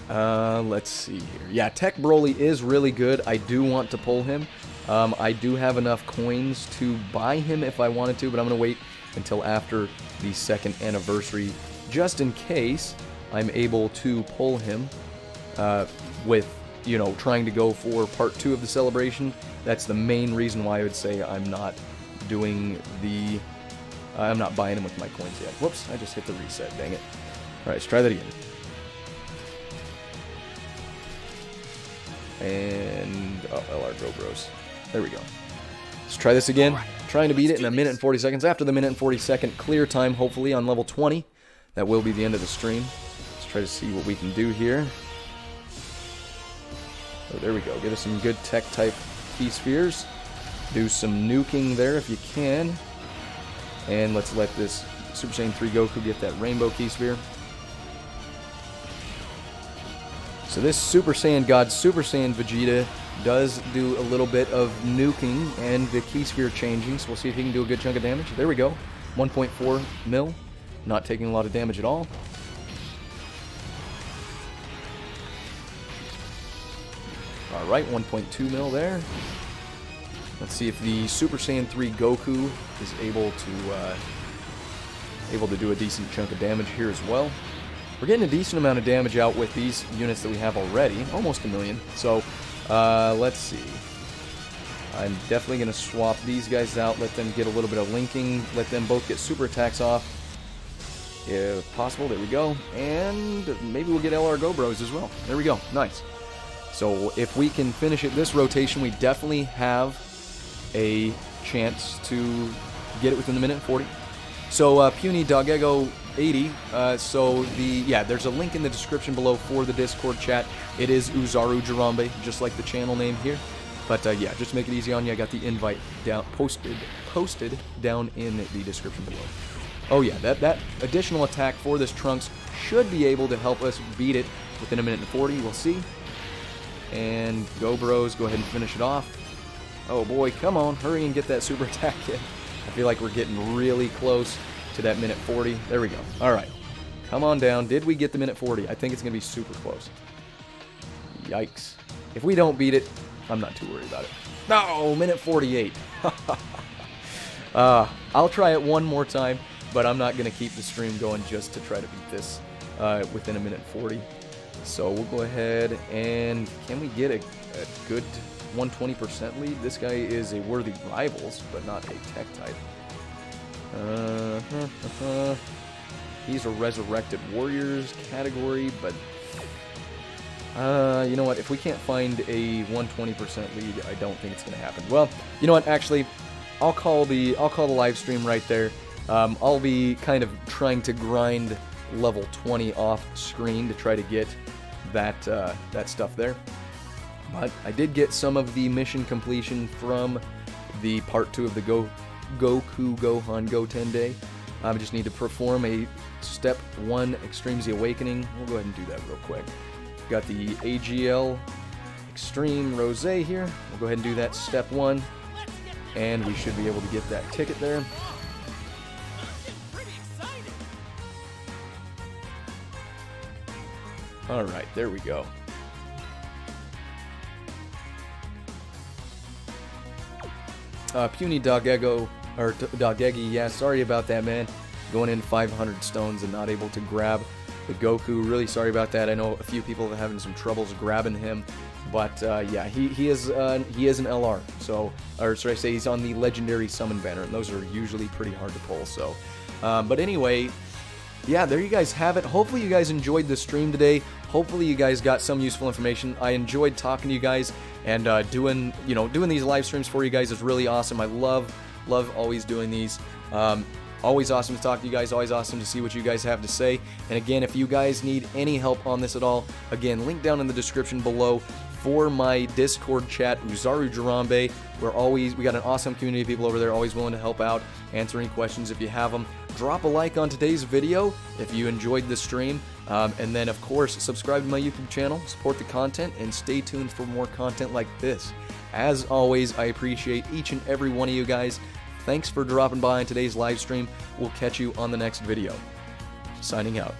Let's see here. Yeah, Tech Broly is really good. I do want to pull him. I do have enough coins to buy him if I wanted to, but I'm going to wait until after the 2nd anniversary, just in case I'm able to pull him with, you know, trying to go for part 2 of the celebration. That's the main reason why I would say I'm not doing the... I'm not buying him with my coins yet. Whoops, I just hit the reset, dang it. Alright, let's try that again. And... oh, LR Go Bros. There we go. Let's try this again. Trying to beat it in 1 minute and 40 seconds. After the 1 minute and 40 second clear time, hopefully on level 20. That will be the end of the stream. Let's try to see what we can do here. Oh, there we go. Get us some good tech-type key spheres. Do some nuking there if you can. And let's let this Super Saiyan 3 Goku get that rainbow key sphere. So this Super Saiyan God, Super Saiyan Vegeta, does do a little bit of nuking and the key sphere changing. So we'll see if he can do a good chunk of damage. There we go. 1.4 mil. Not taking a lot of damage at all. Alright, 1.2 mil there. Let's see if the Super Saiyan 3 Goku is able to do a decent chunk of damage here as well. We're getting a decent amount of damage out with these units that we have already. Almost 1 million. So, let's see. I'm definitely going to swap these guys out. Let them get a little bit of linking. Let them both get super attacks off. If possible. There we go. And maybe we'll get LR Go Bros as well. There we go. Nice. So, if we can finish it this rotation, we definitely have a chance to get it within the 1 minute and 40. So, Puny Dogego 80. There's a link in the description below for the Discord chat. It is Uzaru Jirambe, just like the channel name here. But yeah, just to make it easy on you, I got the invite down posted down in the description below. Oh yeah, that additional attack for this Trunks should be able to help us beat it within 1 minute and 40. We'll see. And Go Bros, go ahead and finish it off. Oh boy, come on, hurry and get that super attack in. I feel like we're getting really close to that 1:40. There we go. Alright. Come on down. Did we get the 1:40? I think it's going to be super close. Yikes. If we don't beat it, I'm not too worried about it. No! 1:48. I'll try it one more time, but I'm not going to keep the stream going just to try to beat this within 1:40. So we'll go ahead and... can we get a good 120% lead? This guy is a worthy rivals, but not a tech type. He's a Resurrected Warriors category, but you know what? If we can't find a 120% lead, I don't think it's going to happen. Well, you know what? Actually, I'll call the live stream right there. I'll be kind of trying to grind level 20 off screen to try to get that stuff there. But I did get some of the mission completion from the part 2 of the Goku Gohan Goten Day. I just need to perform a step 1 Extreme Z Awakening. We'll go ahead and do that real quick. Got the AGL Extreme Rose here. We'll go ahead and do that step 1. And we should be able to get that ticket there. Alright, there we go. Puny Dogego, or Dogegi, yeah, sorry about that, man. Going in 500 stones and not able to grab the Goku. Really sorry about that. I know a few people are having some troubles grabbing him. But, yeah, he is an LR. So, or should I say he's on the Legendary Summon banner, and those are usually pretty hard to pull, so. But anyway, yeah, there you guys have it. Hopefully you guys enjoyed the stream today. Hopefully you guys got some useful information. I enjoyed talking to you guys, and doing these live streams for you guys is really awesome. I love always doing these. Always awesome to talk to you guys. Always awesome to see what you guys have to say. And again, if you guys need any help on this at all, again, link down in the description below for my Discord chat, Uzaru Jirambe. We got an awesome community of people over there, always willing to help out, answer any questions if you have them. Drop a like on today's video if you enjoyed the stream. And then, of course, subscribe to my YouTube channel, support the content, and stay tuned for more content like this. As always, I appreciate each and every one of you guys. Thanks for dropping by in today's live stream. We'll catch you on the next video. Signing out.